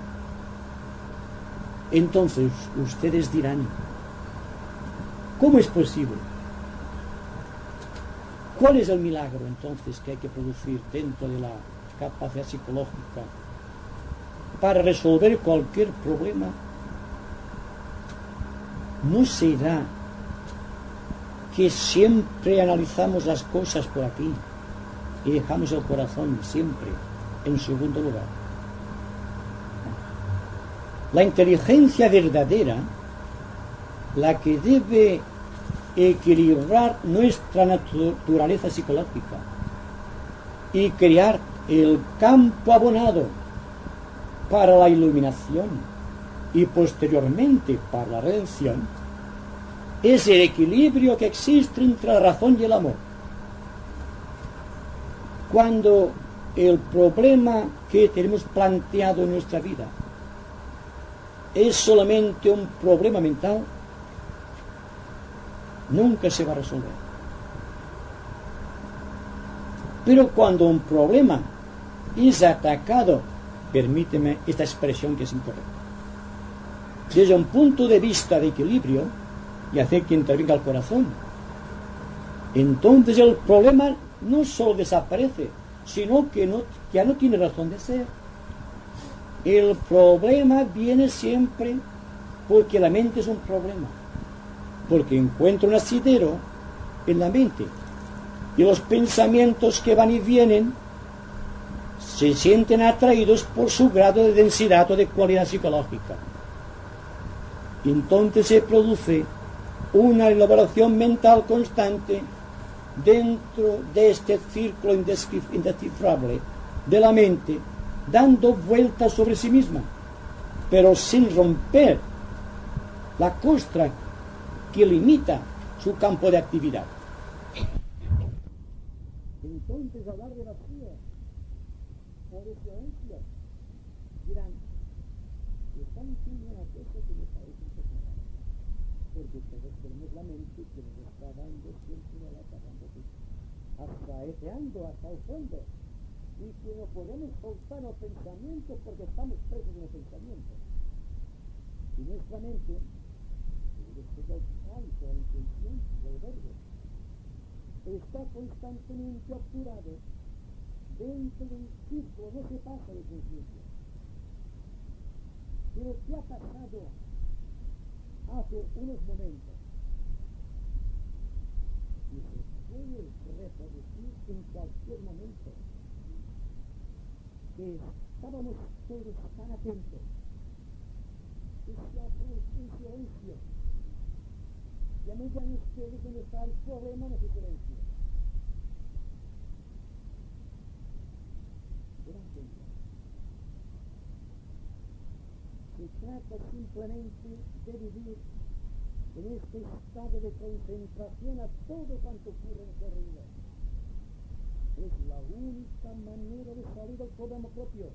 Entonces ustedes dirán, ¿cómo es posible ¿Cuál es el milagro entonces que hay que producir dentro de la capacidad psicológica para resolver cualquier problema? ¿No será que siempre analizamos las cosas por aquí y dejamos el corazón siempre en segundo lugar? La inteligencia verdadera, la que debe equilibrar nuestra naturaleza psicológica y crear el campo abonado para la iluminación y posteriormente para la redención, es el equilibrio que existe entre la razón y el amor. Cuando el problema que tenemos planteado en nuestra vida es solamente un problema mental, nunca se va a resolver. Pero cuando un problema es atacado, permíteme esta expresión que es incorrecta, desde un punto de vista de equilibrio y hacer que intervenga el corazón, entonces el problema no solo desaparece, sino que ya no tiene razón de ser. El problema viene siempre porque la mente es un problema, porque encuentra un asidero en la mente y los pensamientos que van y vienen se sienten atraídos por su grado de densidad o de cualidad psicológica. Y entonces se produce una elaboración mental constante dentro de este círculo indescifrable de la mente, dando vueltas sobre sí misma, pero sin romper la costra que limita su campo de actividad. Entonces, hablar de vacío o de silencio, dirán, están diciendo una cosa que me parece un poco rara, porque todos tenemos la mente que nos está dando siempre la lata, hasta hasta el fondo, y que no podemos soltar los pensamientos porque estamos presos en los pensamientos. Y nuestra mente, después del hábito, la intención, del verbo, está constantemente obturado dentro de un círculo, no se pasa de conciencia. Pero ¿qué ha pasado hace unos momentos? Y se puede reproducir en cualquier momento. Que estábamos todos tan atentos, que se ha producido un silencio. Y a medida en ustedes donde está el problema no se silencio. Se trata simplemente de vivir en este estado de concentración a todo cuanto ocurre en su alrededor. Es la única manera de salir del problema propio.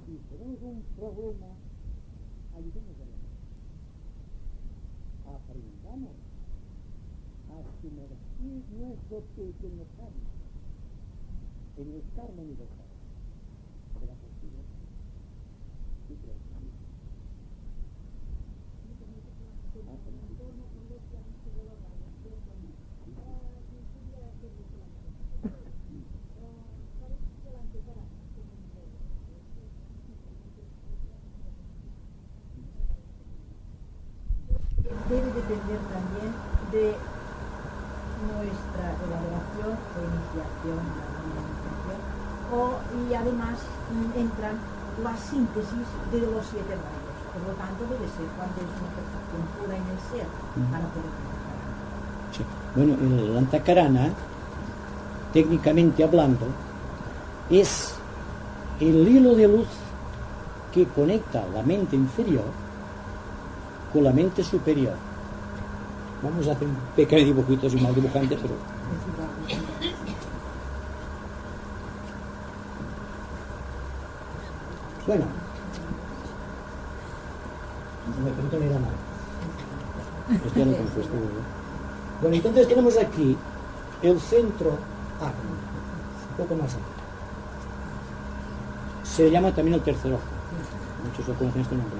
Si tenemos un problema, ayudemos a él. Aprendamos a sumergir nuestro pequeño karma en el karma universal. ¿Será posible? Sí, creo que sí. Debe depender también de nuestra elaboración o iniciación, y además entran la síntesis de los 7 rayos. Por lo tanto, debe ser cuando es una perfección pura en el ser para poder trabajar. Sí. Bueno, el antakarana, técnicamente hablando, es el hilo de luz que conecta la mente inferior con la mente superior. Vamos a hacer un pequeño dibujito, soy mal dibujante, pero... Bueno, me pregunto ni la mano. Esto ya lo conozco, esto, ¿no? Bueno, entonces tenemos aquí el centro átomo, un poco más alto. Se llama también el tercer ojo. Muchos lo conocen este nombre.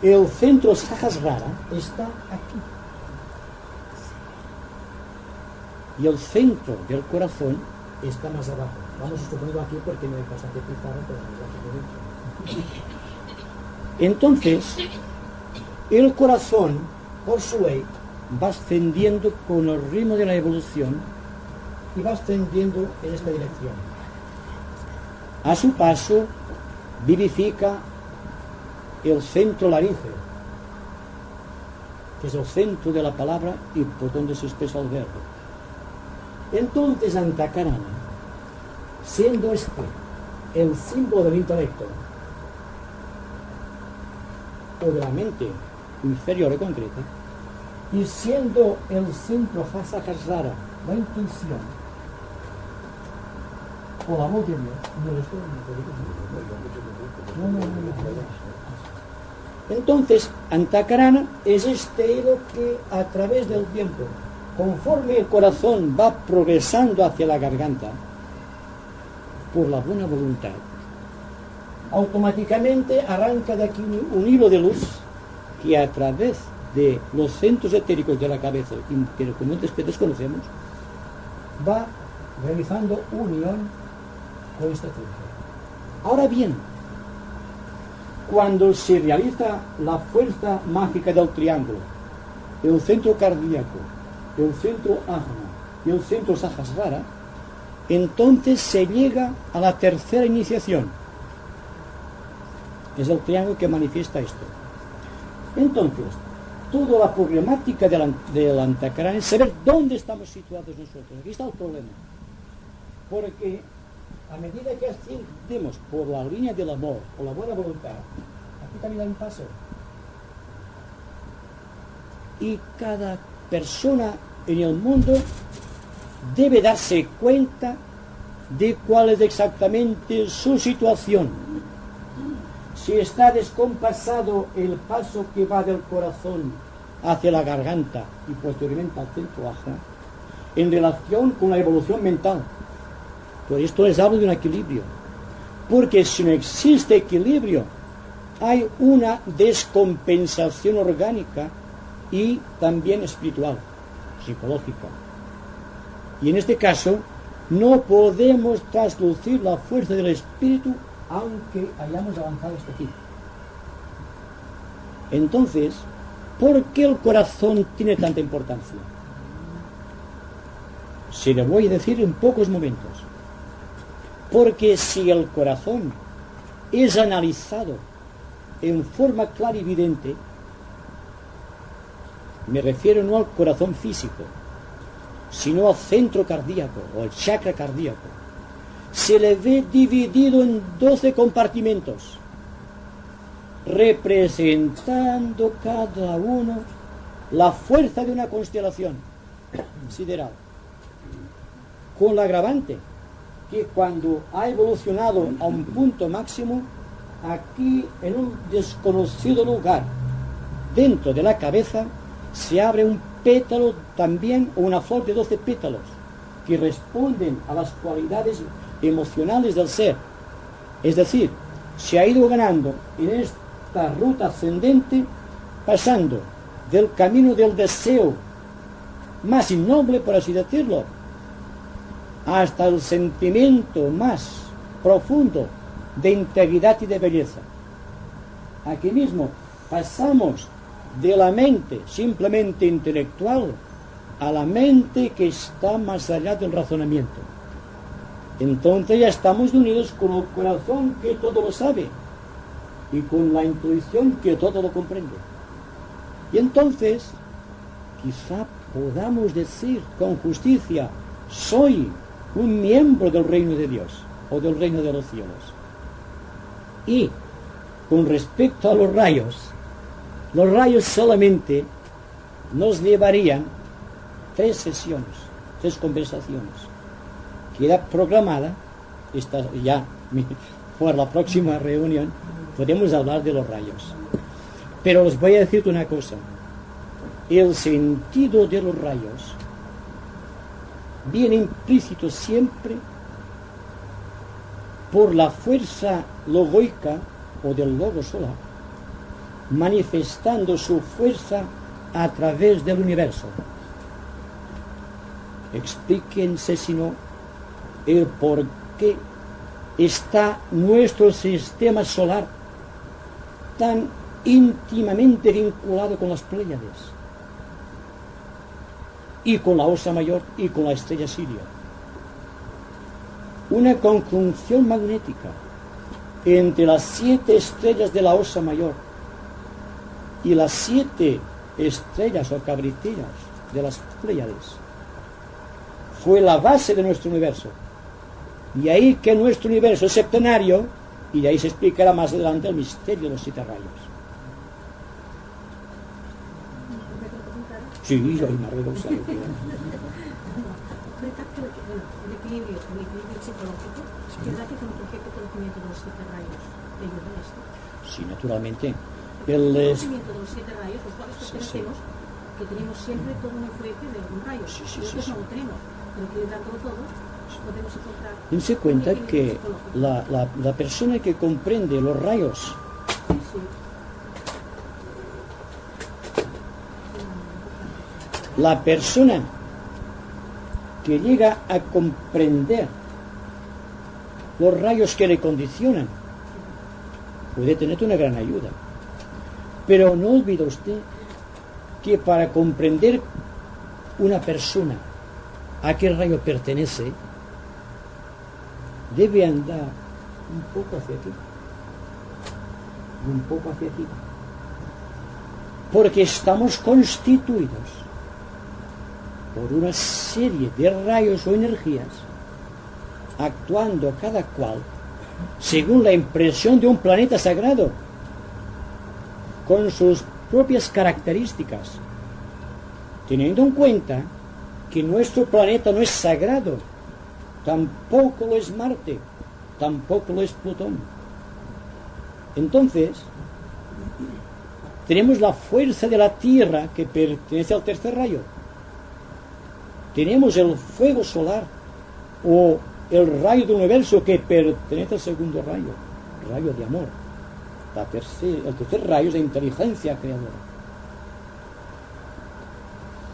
Y el centro Sahasrara está aquí. y el centro del corazón está más abajo. Vamos a suponerlo aquí porque no hay bastante pizarra, pero entonces, el corazón, por su ley, va ascendiendo con el ritmo de la evolución y va ascendiendo en esta dirección. A su paso, vivifica el centro laríngeo, que es el centro de la palabra y por donde se expresa el verbo. Entonces, Antakarana, siendo este el símbolo del intelecto o de la mente inferior y concreta, y siendo el centro Hasahasrara, la intuición o la voz de Dios, entonces Antakarana es este hilo que a través del tiempo, conforme el corazón va progresando hacia la garganta, por la buena voluntad, automáticamente arranca de aquí un hilo de luz que a través de los centros etéricos de la cabeza, que como desconocemos, va realizando unión con esta fuerza. Ahora bien, cuando se realiza la fuerza mágica del triángulo, el centro cardíaco, el centro ajna y el centro sahasrara, entonces se llega a la tercera iniciación. Es el triángulo que manifiesta esto. Entonces, toda la problemática del Antakarana es saber dónde estamos situados nosotros. Aquí está el problema. Porque a medida que ascendemos por la línea del amor o la buena voluntad, aquí también hay un paso. Y cada persona en el mundo debe darse cuenta de cuál es exactamente su situación. Si está descompasado el paso que va del corazón hacia la garganta y posteriormente al centro ajna, en relación con la evolución mental. Por esto les hablo de un equilibrio. Porque si no existe equilibrio, hay una descompensación orgánica y también espiritual, psicológica. Y en este caso, no podemos traslucir la fuerza del espíritu aunque hayamos avanzado hasta aquí. Entonces, ¿por qué el corazón tiene tanta importancia? Se lo voy a decir en pocos momentos. Porque si el corazón es analizado en forma clara y evidente, me refiero no al corazón físico, sino al centro cardíaco o al chakra cardíaco, se le ve dividido en 12 compartimentos, representando cada uno la fuerza de una constelación sideral, con la agravante que cuando ha evolucionado a un punto máximo, aquí en un desconocido lugar, dentro de la cabeza, se abre un pétalo también, o una flor de 12 pétalos, que responden a las cualidades emocionales del ser. Es decir, se ha ido ganando en esta ruta ascendente, pasando del camino del deseo más innoble, por así decirlo, hasta el sentimiento más profundo de integridad y de belleza. Aquí mismo pasamos de la mente simplemente intelectual a la mente que está más allá del razonamiento. Entonces ya estamos unidos con el corazón que todo lo sabe y con la intuición que todo lo comprende. Y entonces quizá podamos decir con justicia: soy un miembro del reino de Dios o del reino de los cielos. Y con respecto a los rayos solamente nos llevarían 3 sesiones, 3 conversaciones. Queda programada, esta ya por la próxima reunión podemos hablar de los rayos. Pero os voy a decir una cosa: el sentido de los rayos viene implícito siempre por la fuerza logoica o del logo solar, manifestando su fuerza a través del universo. Explíquense, si no, el por qué está nuestro sistema solar tan íntimamente vinculado con las Pléyades y con la Osa Mayor y con la estrella Sirio. Una conjunción magnética entre las 7 estrellas de la Osa Mayor y las 7 estrellas o cabriteras de las Pléyades fue la base de nuestro universo. Y ahí que nuestro universo es septenario, y de ahí se explicará más adelante el misterio de los 7 rayos. Sí, yo me arreglo. El equilibrio psicológico, ¿verdad que con tu perfecto conocimiento de los 7 rayos te ayuda esto? Sí, naturalmente. El conocimiento de los 7 rayos, los cuales pertenecemos, que tenemos siempre toda una influencia de algún rayo. Nosotros no lo tenemos, pero equilibrándolo todo, podemos encontrar. Dense cuenta que la persona que comprende los rayos la persona que llega a comprender los rayos que le condicionan puede tener una gran ayuda. Pero no olvide usted que para comprender una persona a qué rayo pertenece, debe andar un poco hacia aquí, un poco hacia aquí, porque estamos constituidos por una serie de rayos o energías actuando cada cual según la impresión de un planeta sagrado, con sus propias características, teniendo en cuenta que nuestro planeta no es sagrado, tampoco lo es Marte, tampoco lo es Plutón. Entonces, tenemos la fuerza de la Tierra que pertenece al tercer rayo. Tenemos el fuego solar o el rayo del universo que pertenece al segundo rayo, rayo de amor. El tercer rayo es la inteligencia creadora.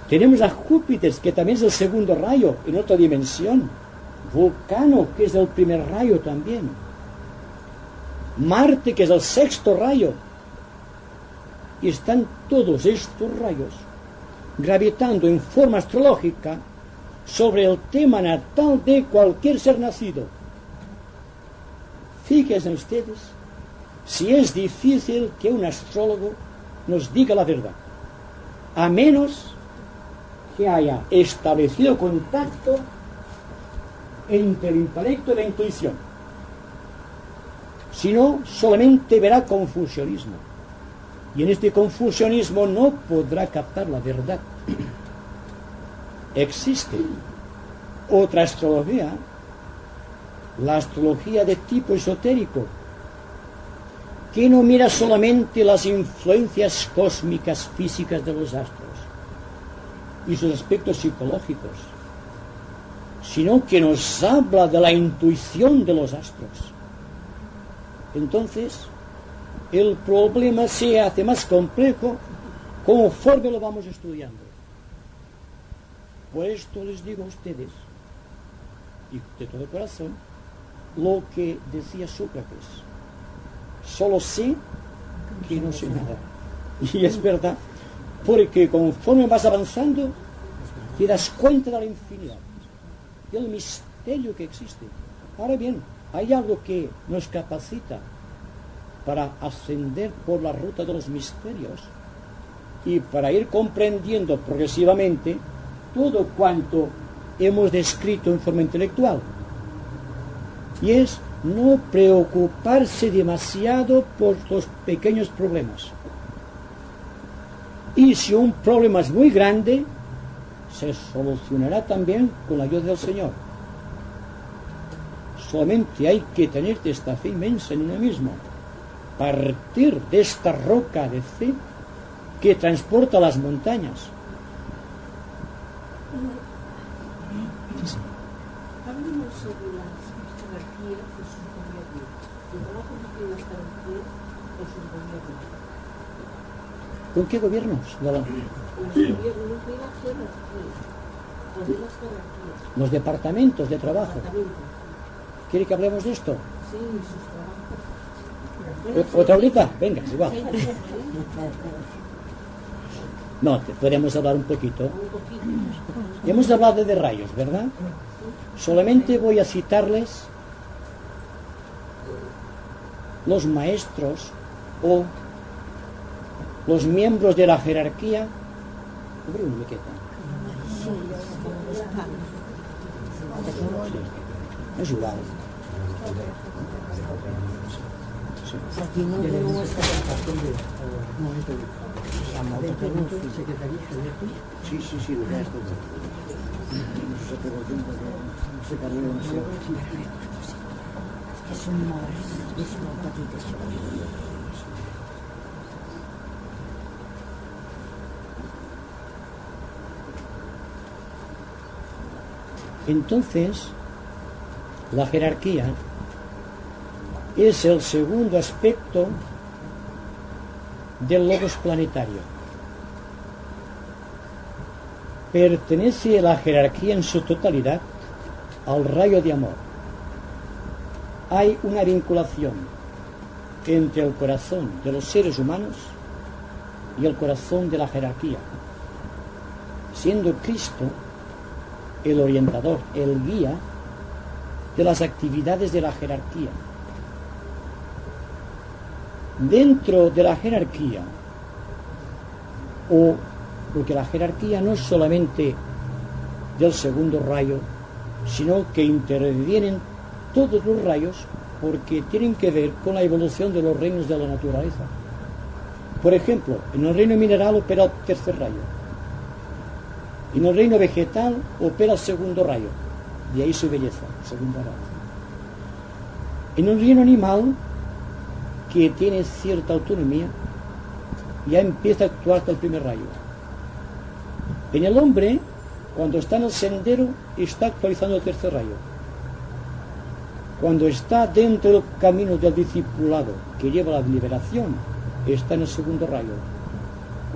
Tenemos a Júpiter, que también es el segundo rayo, en otra dimensión. Vulcano, que es el primer rayo también. Marte, que es el sexto rayo. Y están todos estos rayos gravitando en forma astrológica sobre el tema natal de cualquier ser nacido. Fíjense ustedes si es difícil que un astrólogo nos diga la verdad, a menos que haya establecido contacto entre el intelecto y la intuición. Si no, solamente verá confusionismo. Y en este confusionismo no podrá captar la verdad. Existe otra astrología, la astrología de tipo esotérico, que no mira solamente las influencias cósmicas físicas de los astros y sus aspectos psicológicos, sino que nos habla de la intuición de los astros. Entonces, el problema se hace más complejo conforme lo vamos estudiando. Por esto les digo a ustedes, y de todo corazón, lo que decía Sócrates: solo sé que no sé nada. Y es verdad, porque conforme vas avanzando, te das cuenta de la infinidad, del misterio que existe. Ahora bien, hay algo que nos capacita para ascender por la ruta de los misterios y para ir comprendiendo progresivamente todo cuanto hemos descrito en forma intelectual. Y es no preocuparse demasiado por los pequeños problemas. Y si un problema es muy grande, se solucionará también con la ayuda del Señor. Solamente hay que tener esta fe inmensa en uno mismo, partir de esta roca de fe que transporta las montañas. Hablemos sobre las jerarquías de sus gobiernos. ¿De trabajo de las jerarquías de sus gobiernos? ¿Con qué gobiernos? Los gobiernos de las jerarquías. Las de las jerarquías. Los departamentos de trabajo. Departamentos. ¿Quiere que hablemos de esto? Sí, sus trabajos. ¿Otra horita? Venga, es igual. No, podemos hablar un poquito. Un poquito. Hemos hablado de rayos, ¿verdad? Solamente voy a citarles los maestros o los miembros de la jerarquía. Bruno, ¿me queda? Es igual. Aquí no tenemos Sí, lo resto. és un molt petit això. Entonces, la jerarquía es el segundo aspecto del logos planetario. Pertenece la jerarquía en su totalidad al rayo de amor. Hay una vinculación entre el corazón de los seres humanos y el corazón de la jerarquía, siendo Cristo el orientador, el guía de las actividades de la jerarquía. Dentro de la jerarquía, porque la jerarquía no es solamente del segundo rayo, sino que intervienen todos los rayos porque tienen que ver con la evolución de los reinos de la naturaleza. Por ejemplo, en el reino mineral opera el tercer rayo. En el reino vegetal opera el segundo rayo, de ahí su belleza, segunda rayo. En el reino animal, que tiene cierta autonomía, ya empieza a actuar hasta el primer rayo. En el hombre, cuando está en el sendero, está actualizando el tercer rayo. Cuando está dentro del camino del discipulado que lleva a la liberación, está en el segundo rayo.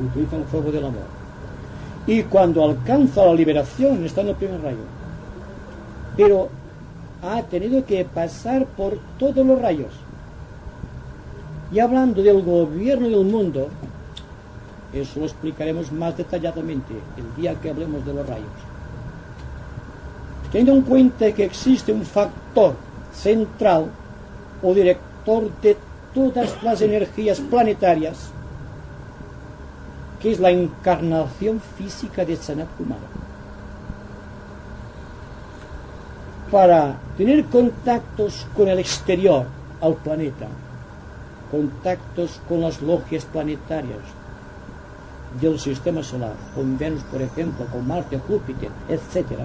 Utiliza el fuego del amor. Y cuando alcanza la liberación, está en el primer rayo. Pero ha tenido que pasar por todos los rayos. Y hablando del gobierno del mundo, eso lo explicaremos más detalladamente el día que hablemos de los rayos. Teniendo en cuenta que existe un factor central o director de todas las energías planetarias, que es la encarnación física de Sanat Kumara. Para tener contactos con el exterior al planeta, contactos con las logias planetarias del sistema solar, con Venus, por ejemplo, con Marte, Júpiter, etc.,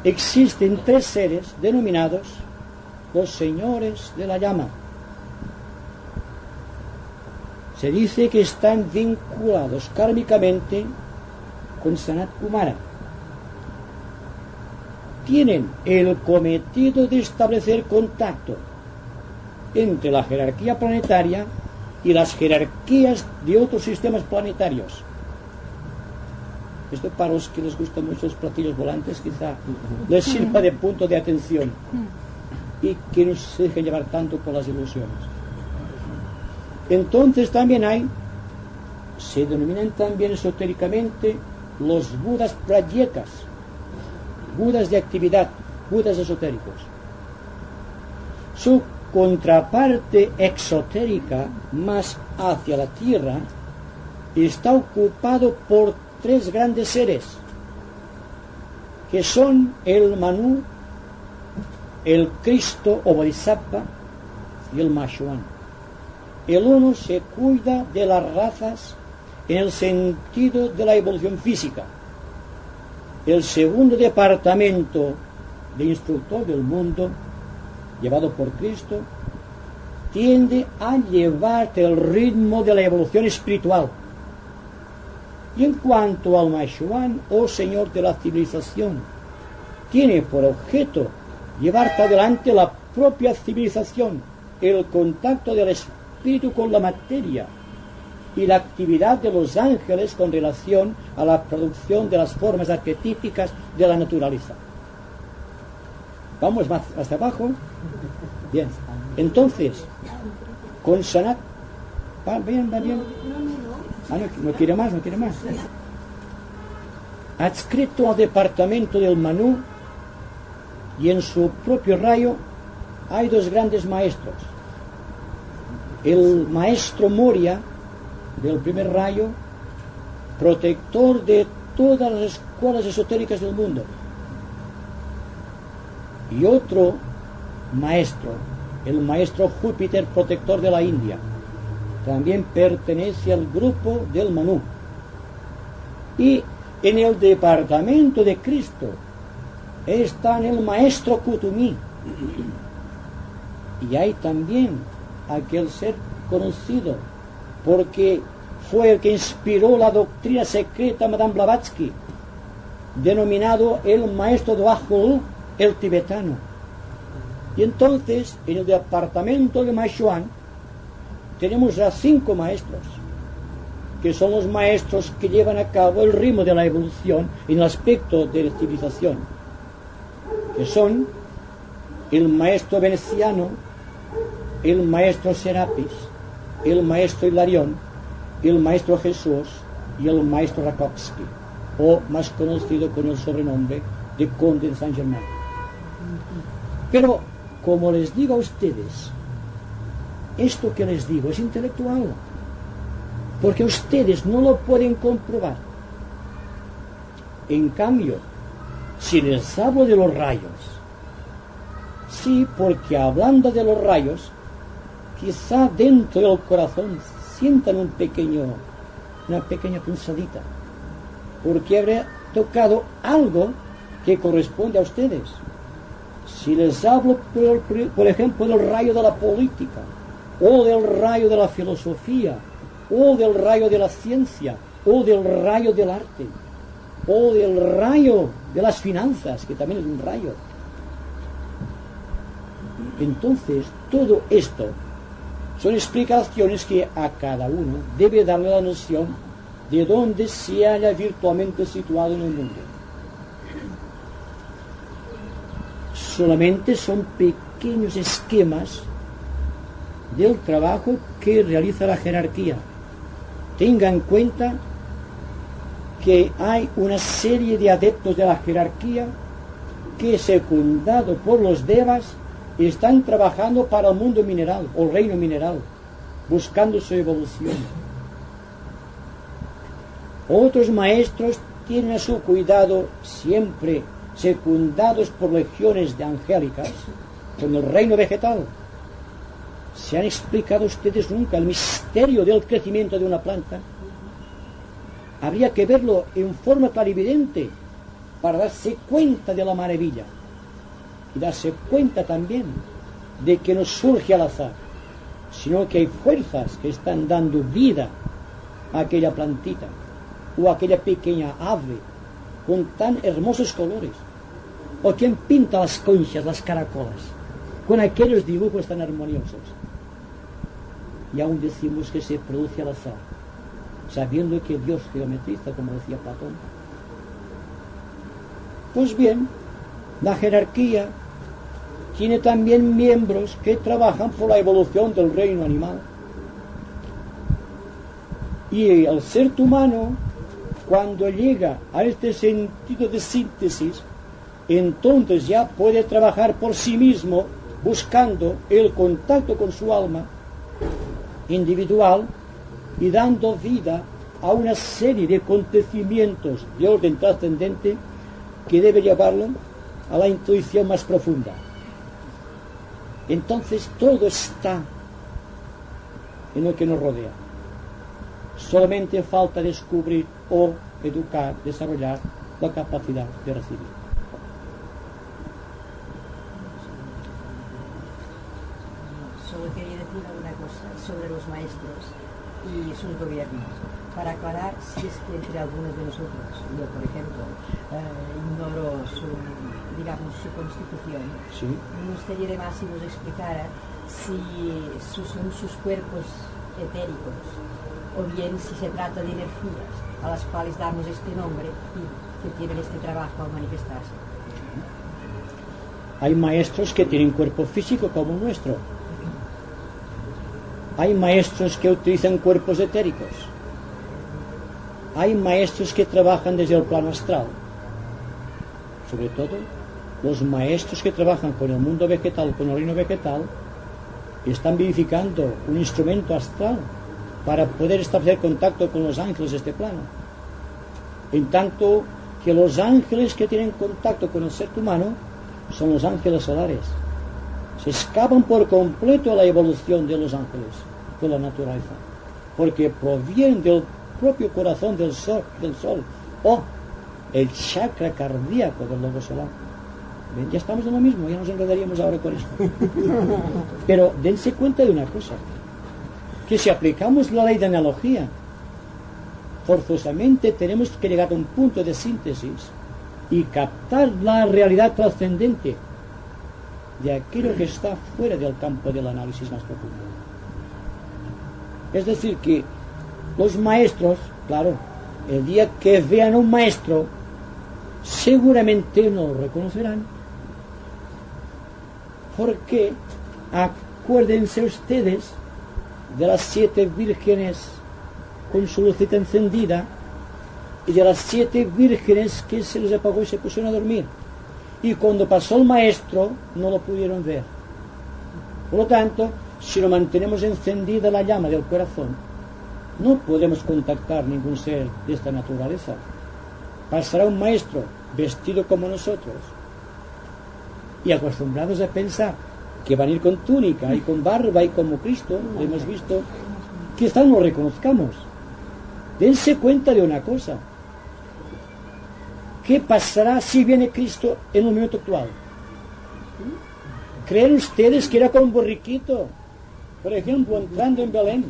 existen tres seres denominados los señores de la llama. Se dice que están vinculados kármicamente con Sanat Kumara. Tienen el cometido de establecer contacto entre la jerarquía planetaria y las jerarquías de otros sistemas planetarios. Esto para los que les gustan mucho los platillos volantes quizá les sirva de punto de atención y que no se dejen llevar tanto por las ilusiones. Entonces también se denominan también esotéricamente los budas prayekas, budas de actividad, budas esotéricos. Su contraparte exotérica, más hacia la tierra, está ocupado por tres grandes seres, que son el Manu, el Cristo o Bodhisattva y el Mashuan. El uno se cuida de las razas en el sentido de la evolución física. El segundo departamento de instructor del mundo, llevado por Cristo, tiende a llevarte el ritmo de la evolución espiritual. Y en cuanto al Mashuan, o Señor de la civilización, tiene por objeto llevarte adelante la propia civilización, el contacto del espíritu con la materia, y la actividad de los ángeles con relación a la producción de las formas arquetípicas de la naturaleza. Vamos más hacia abajo. Bien. Entonces, con Sanat. Va bien, va bien. Ah, no quiere más, no quiere más. Adscrito al departamento del Manu y en su propio rayo hay dos grandes maestros. El maestro Moria, del primer rayo, protector de todas las escuelas esotéricas del mundo. Y otro maestro, el maestro Júpiter, protector de la India, también pertenece al grupo del Manu. Y en el departamento de Cristo está el maestro Kuthumi. Y hay también aquel ser conocido porque fue el que inspiró la doctrina secreta Madame Blavatsky, denominado el maestro Dwajul, el tibetano. Y entonces en el departamento de Maishuan tenemos a 5 maestros, que son los maestros que llevan a cabo el ritmo de la evolución en el aspecto de la civilización, que son el maestro veneciano, el maestro Serapis, el maestro Hilarión, el maestro Jesús y el maestro Rakowski, o más conocido con el sobrenombre de Conde de Saint-Germain. Pero, como les digo a ustedes, esto que les digo es intelectual, porque ustedes no lo pueden comprobar. En cambio, si les hablo de los rayos, sí, porque hablando de los rayos, quizá dentro del corazón sientan una pequeña punzadita, porque habré tocado algo que corresponde a ustedes. Si les hablo, por ejemplo, del rayo de la política, o del rayo de la filosofía, o del rayo de la ciencia, o del rayo del arte, o del rayo de las finanzas, que también es un rayo, entonces todo esto son explicaciones que a cada uno debe darle la noción de dónde se halla virtualmente situado en el mundo. Solamente son pequeños esquemas del trabajo que realiza la jerarquía. Tenga en cuenta que hay una serie de adeptos de la jerarquía que, secundado por los devas, están trabajando para el mundo mineral o reino mineral, buscando su evolución. Otros maestros tienen a su cuidado, siempre secundados por legiones de angélicas, con el reino vegetal. ¿Se han explicado ustedes nunca el misterio del crecimiento de una planta? Habría que verlo en forma clarividente para darse cuenta de la maravilla y darse cuenta también de que no surge al azar, sino que hay fuerzas que están dando vida a aquella plantita o a aquella pequeña ave con tan hermosos colores, o quien pinta las conchas, las caracolas, con aquellos dibujos tan armoniosos. Y aún decimos que se produce al azar, sabiendo que Dios geometriza, como decía Platón. Pues bien, la jerarquía tiene también miembros que trabajan por la evolución del reino animal. Y el ser humano, cuando llega a este sentido de síntesis, entonces ya puede trabajar por sí mismo, buscando el contacto con su alma individual y dando vida a una serie de acontecimientos de orden trascendente que debe llevarlo a la intuición más profunda. Entonces todo está en lo que nos rodea. Solamente falta descubrir o educar, desarrollar la capacidad de recibir. Solo quería decir alguna cosa sobre los maestros y sus gobiernos, para aclarar si es que entre algunos de nosotros, yo por ejemplo, ignoro su constitución. ¿Sí? Me gustaría además si nos explicara si son sus cuerpos etéricos o bien si se trata de energías a las cuales damos este nombre y que tienen este trabajo al manifestarse. Hay maestros que tienen cuerpo físico como el nuestro. Hay maestros que utilizan cuerpos etéricos. Hay maestros que trabajan desde el plano astral. Sobre todo, los maestros que trabajan con el mundo vegetal, con el reino vegetal, están vivificando un instrumento astral para poder establecer contacto con los ángeles de este plano. En tanto que los ángeles que tienen contacto con el ser humano son los ángeles solares. Se escapan por completo a la evolución de los ángeles, de la naturaleza, porque provienen del propio corazón del sol o el chakra cardíaco del lobo solar. ¿Ven? Ya estamos en lo mismo, ya nos enredaríamos ahora con esto. Pero dense cuenta de una cosa, que si aplicamos la ley de analogía, forzosamente tenemos que llegar a un punto de síntesis y captar la realidad trascendente de aquello que está fuera del campo del análisis más profundo. Es decir, que los maestros, claro, el día que vean a un maestro, seguramente no lo reconocerán, porque acuérdense ustedes de las 7 vírgenes con su lucita encendida y de las 7 vírgenes que se les apagó y se pusieron a dormir, y cuando pasó el maestro no lo pudieron ver. Por lo tanto, si no mantenemos encendida la llama del corazón, no podremos contactar ningún ser de esta naturaleza. Pasará un maestro vestido como nosotros y acostumbrados a pensar que van a ir con túnica y con barba y como Cristo, lo hemos visto, quizás no lo reconozcamos. Dense cuenta de una cosa: ¿qué pasará si viene Cristo en un momento actual? ¿Creen ustedes que era con un borriquito, por ejemplo, entrando en Belén?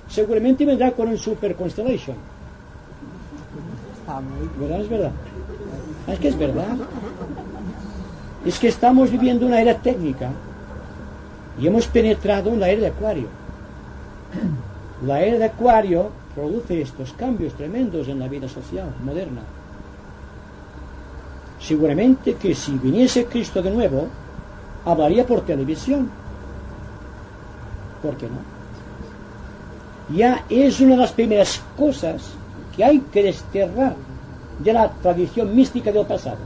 Seguramente vendrá con un Super Constellation. ¿Verdad? Es verdad. Es que es verdad. Es que estamos viviendo una era técnica y hemos penetrado en la era de Acuario. La era de Acuario produce estos cambios tremendos en la vida social moderna. Seguramente que si viniese Cristo de nuevo, hablaría por televisión. ¿Por qué no? Ya es una de las primeras cosas que hay que desterrar de la tradición mística del pasado.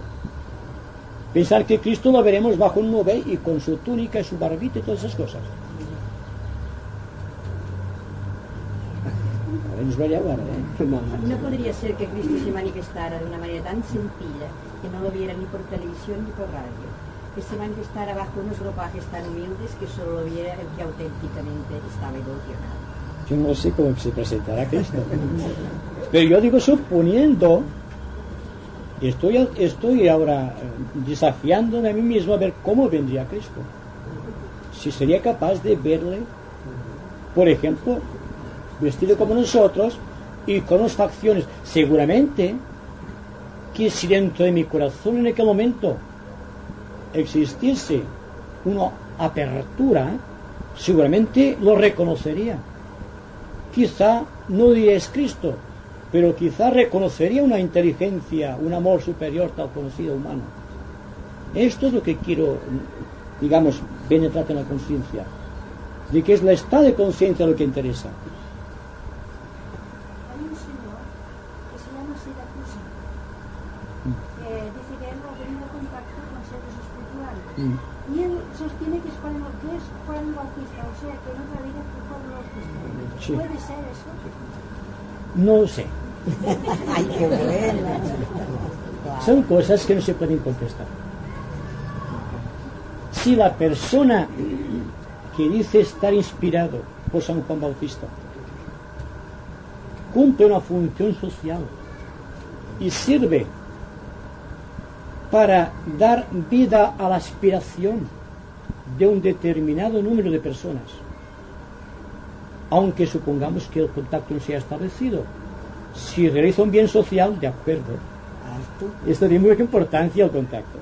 Pensar que Cristo lo veremos bajo un nube y con su túnica y su barbita y todas esas cosas. No podría ser que Cristo se manifestara de una manera tan sencilla que no lo viera ni por televisión ni por radio, que se manifestara bajo unos ropajes tan humildes que solo lo viera el que auténticamente estaba evolucionado. Yo no sé cómo se presentará Cristo, pero yo digo suponiendo, estoy ahora desafiándome a mí mismo a ver cómo vendría Cristo, si sería capaz de verle, por ejemplo, vestido como nosotros y con las facciones. Seguramente que si dentro de mi corazón en aquel momento existiese una apertura, seguramente lo reconocería. Quizá no diría es Cristo, pero quizá reconocería una inteligencia, un amor superior al conocido humano. Esto es lo que quiero, digamos, penetrar en la conciencia, de que es la estado de conciencia lo que interesa. Hay un señor que se llama Siracusa, que dice que él ha tenido contacto con seres espirituales. Y él sostiene que es Juan el Bautista, o sea que en otra vida fue Juan el Bautista. Sí. ¿Puede ser eso? No lo sé. ¡Ay, qué bueno! Son cosas que no se pueden contestar. Si la persona que dice estar inspirado por San Juan Bautista cumple una función social y sirve para dar vida a la aspiración de un determinado número de personas, aunque supongamos que el contacto no sea establecido, si realiza un bien social, de acuerdo, esto tiene mucha importancia el contacto.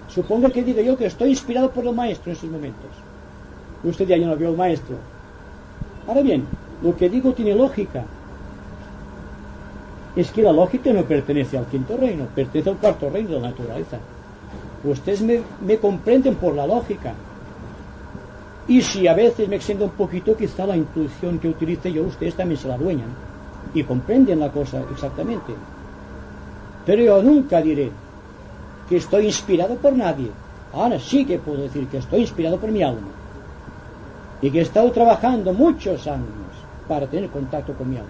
Suponga que diga yo que estoy inspirado por el maestro en esos momentos. Usted ya no vio al maestro. Ahora bien, lo que digo tiene lógica. Es que la lógica no pertenece al quinto reino, pertenece al cuarto reino de la naturaleza. Ustedes me comprenden por la lógica. Y si a veces me extiendo un poquito, quizá la intuición que utilice yo, ustedes también se la adueñan y comprenden la cosa exactamente. Pero yo nunca diré que estoy inspirado por nadie. Ahora sí que puedo decir que estoy inspirado por mi alma y que he estado trabajando muchos años para tener contacto con mi alma.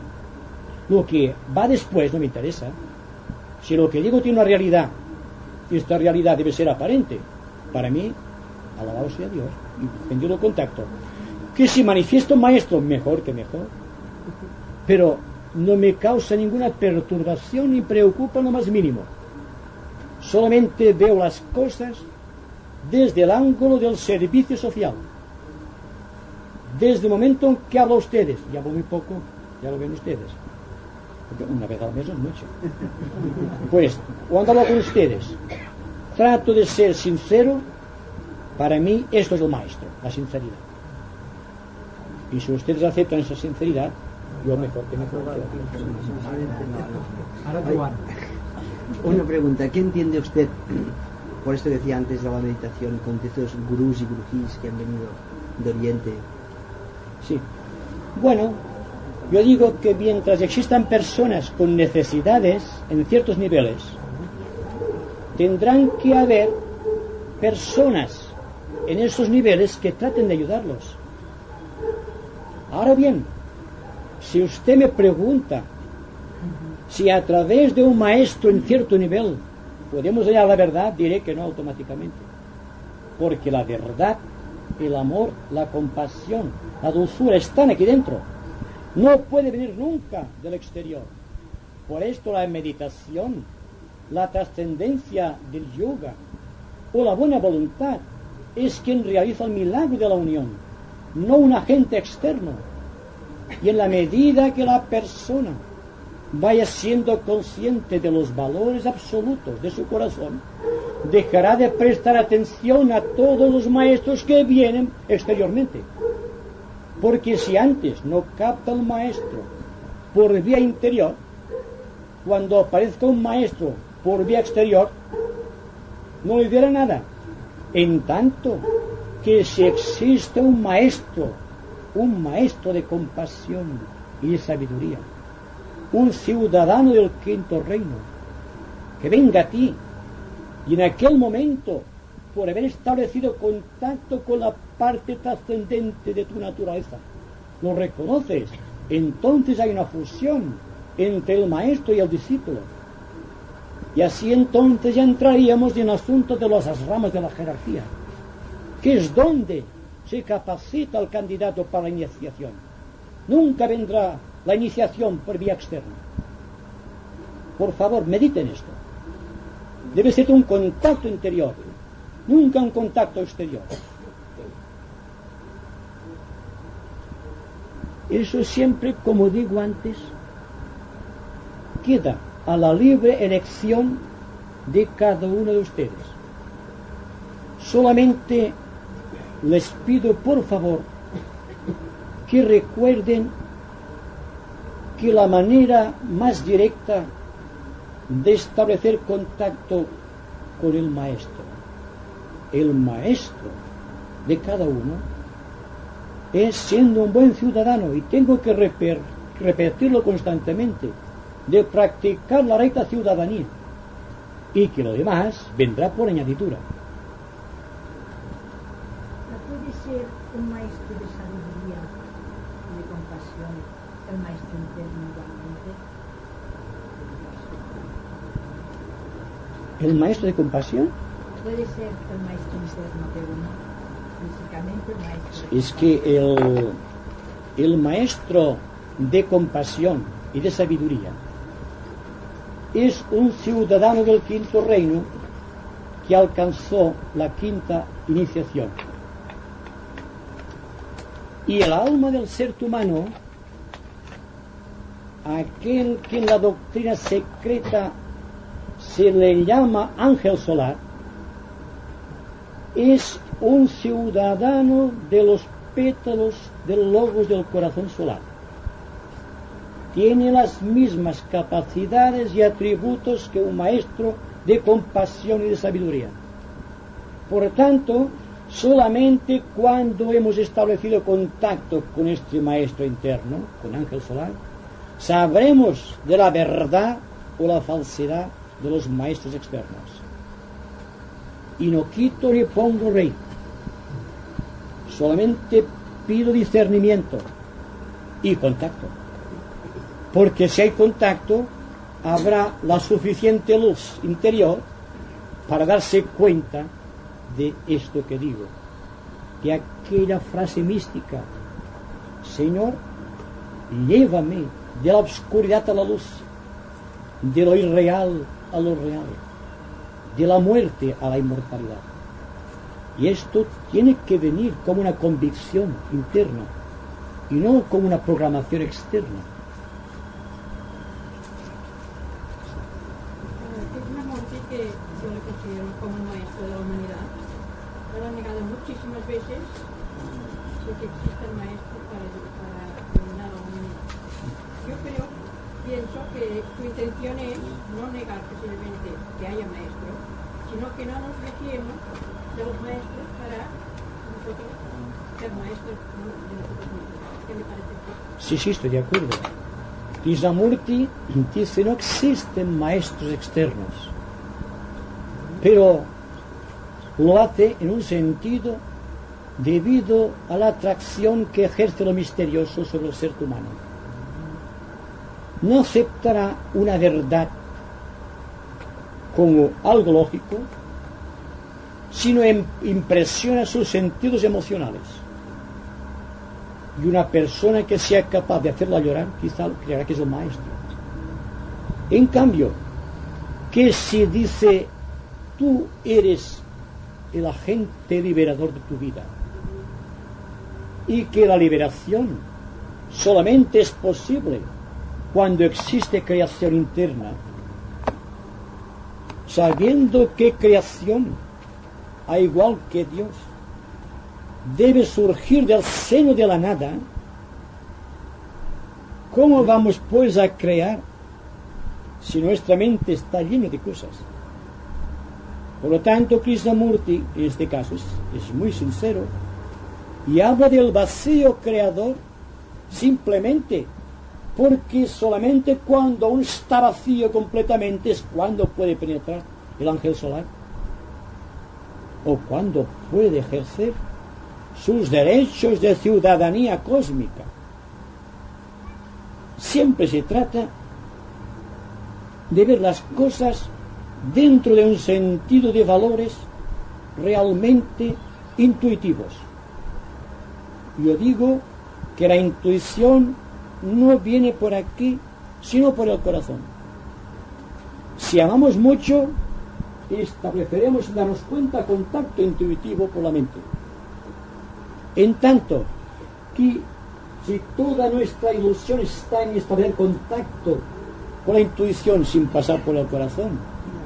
Lo que va después no me interesa. Si lo que digo tiene una realidad y esta realidad debe ser aparente, para mí, alabado sea Dios, y tendido el contacto. Que si manifiesto un maestro, mejor que mejor, pero no me causa ninguna perturbación ni preocupa lo más mínimo. Solamente veo las cosas desde el ángulo del servicio social. Desde el momento en que hablo a ustedes, y hablo muy poco, ya lo ven ustedes, porque una vez al mes es mucho. Pues, cuando hablo con ustedes, trato de ser sincero. Para mí esto es el maestro, la sinceridad. Y si ustedes aceptan esa sinceridad, yo mejor que mejor. Una pregunta, ¿qué entiende usted, por esto decía antes de la meditación, con estos gurús y gurujís que han venido de Oriente? Sí. Bueno, yo digo que mientras existan personas con necesidades en ciertos niveles, tendrán que haber personas en esos niveles que traten de ayudarlos. Ahora bien, si usted me pregunta si a través de un maestro en cierto nivel podemos hallar la verdad, diré que no automáticamente. Porque la verdad, el amor, la compasión, la dulzura están aquí dentro. No puede venir nunca del exterior. Por esto la meditación, la trascendencia del yoga o la buena voluntad es quien realiza el milagro de la unión, no un agente externo. Y en la medida que la persona vaya siendo consciente de los valores absolutos de su corazón, dejará de prestar atención a todos los maestros que vienen exteriormente. Porque si antes no capta un maestro por vía interior, cuando aparezca un maestro por vía exterior, no le dirá nada. En tanto que si existe un maestro de compasión y de sabiduría, un ciudadano del quinto reino, que venga a ti y en aquel momento, por haber establecido contacto con la parte trascendente de tu naturaleza, lo reconoces, entonces hay una fusión entre el maestro y el discípulo. Y así entonces ya entraríamos en el asunto de las ramas de la jerarquía, que es donde se capacita al candidato para la iniciación. Nunca vendrá la iniciación por vía externa. Por favor, mediten esto. Debe ser un contacto interior, nunca un contacto exterior. Eso siempre, como digo antes, queda a la libre elección de cada uno de ustedes. Solamente les pido, por favor, que recuerden que la manera más directa de establecer contacto con el maestro de cada uno, es siendo un buen ciudadano, y tengo que repetirlo constantemente, de practicar la recta ciudadanía, y que lo demás vendrá por añadidura. ¿Puede ser un maestro de sabiduría y de compasión el maestro interno igualmente? ¿El maestro de compasión? Puede ser el maestro interno, pero no físicamente el maestro. Es que el maestro de compasión y de sabiduría es un ciudadano del quinto reino que alcanzó la quinta iniciación. Y el alma del ser humano, aquel que en la doctrina secreta se le llama ángel solar, es un ciudadano de los pétalos del logos del corazón solar. tiene las mismas capacidades y atributos que un maestro de compasión y de sabiduría. Por tanto, solamente cuando hemos establecido contacto con este maestro interno, con Ángel Solar, sabremos de la verdad o la falsedad de los maestros externos. Y no quito ni pongo rey, solamente pido discernimiento y contacto, porque si hay contacto habrá la suficiente luz interior para darse cuenta de esto que digo, de aquella frase mística: Señor, llévame de la oscuridad a la luz, de lo irreal a lo real, de la muerte a la inmortalidad. Y esto tiene que venir como una convicción interna y no como una programación externa. Krishnamurti, que yo le considero como un maestro de la humanidad, él ha negado muchísimas veces de que existen maestros para iluminar a la humanidad. Yo pienso que su intención es no negar posiblemente que haya maestros, sino que no nos refiemos de los maestros para nosotros ser maestros de nosotros mismos. ¿Qué me parece? Sí, estoy de acuerdo. Krishnamurti dice: no existen maestros externos, pero lo hace en un sentido debido a la atracción que ejerce lo misterioso sobre el ser humano. No aceptará una verdad como algo lógico, sino impresiona sus sentidos emocionales. Y una persona que sea capaz de hacerla llorar, quizá creerá que es un maestro. En cambio, que si dice: tú eres el agente liberador de tu vida, y que la liberación solamente es posible cuando existe creación interna, sabiendo que creación, a igual que Dios, debe surgir del seno de la nada, ¿cómo vamos pues a crear si nuestra mente está llena de cosas? Por lo tanto, Krishnamurti en este caso es muy sincero y habla del vacío creador simplemente porque solamente cuando aún está vacío completamente es cuando puede penetrar el ángel solar o cuando puede ejercer sus derechos de ciudadanía cósmica. Siempre se trata de ver las cosas dentro de un sentido de valores realmente intuitivos. Yo digo que la intuición no viene por aquí, sino por el corazón. Si amamos mucho, estableceremos, darnos cuenta, contacto intuitivo por la mente. En tanto que si toda nuestra ilusión está en establecer contacto con la intuición sin pasar por el corazón,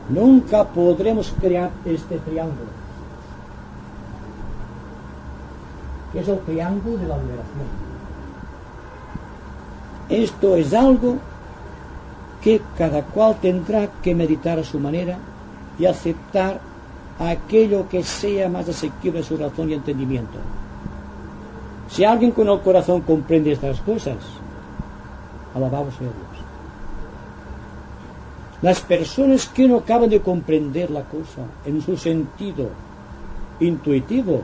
nunca podremos crear este triángulo, que es el triángulo de la liberación. Esto es algo que cada cual tendrá que meditar a su manera y aceptar aquello que sea más asequible a su razón y entendimiento. Si alguien con el corazón comprende estas cosas, alabamos a Dios. Las personas que no acaban de comprender la cosa en su sentido intuitivo,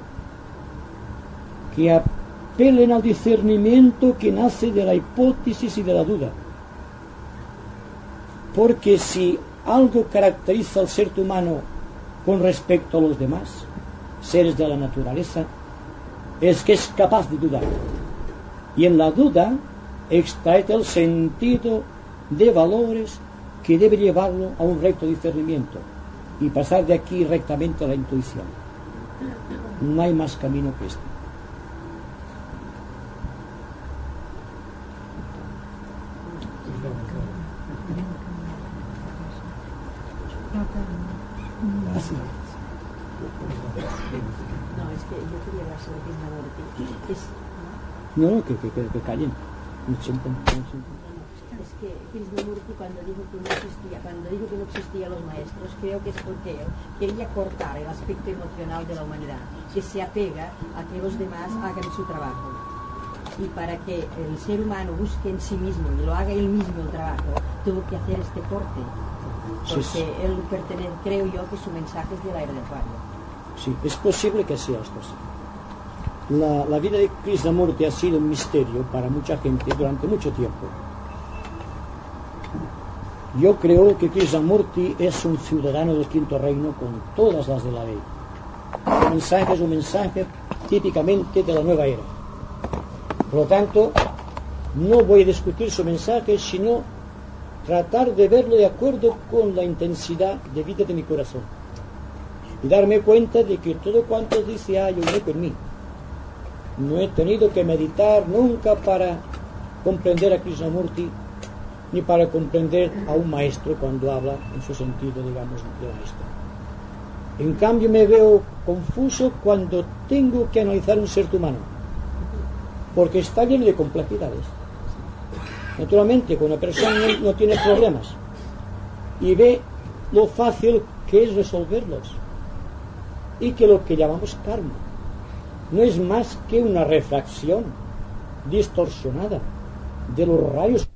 que apelen al discernimiento que nace de la hipótesis y de la duda. Porque si algo caracteriza al ser humano con respecto a los demás seres de la naturaleza, es que es capaz de dudar. Y en la duda extrae el sentido de valores que debe llevarlo a un recto discernimiento y pasar de aquí rectamente a la intuición. No hay más camino que este. Así. No, es que yo quería hablar sobre Krishnamurti. No, que callen. Es que Krishnamurti cuando dijo que no existían los maestros, creo que es porque él quería cortar el aspecto emocional de la humanidad, que se apega a que los demás hagan su trabajo. Y para que el ser humano busque en sí mismo y lo haga él mismo el trabajo, tuvo que hacer este corte. Porque él pertenece, creo yo, que su mensaje es de la era de Acuario. Sí, es posible que sea esto así. La vida de Krishnamurti ha sido un misterio para mucha gente durante mucho tiempo. Yo creo que Krishnamurti es un ciudadano del quinto reino con todas las de la ley. El mensaje es un mensaje típicamente de la nueva era. Por lo tanto, no voy a discutir su mensaje, sino tratar de verlo de acuerdo con la intensidad de vida de mi corazón. Y darme cuenta de que todo cuanto dice hay un eco en mí. No he tenido que meditar nunca para comprender a Krishnamurti, ni para comprender a un maestro cuando habla en su sentido, digamos, de maestro. En cambio me veo confuso cuando tengo que analizar un ser humano, porque está lleno de complejidades. Naturalmente, cuando una persona no tiene problemas y ve lo fácil que es resolverlos, y que lo que llamamos karma no es más que una refracción distorsionada de los rayos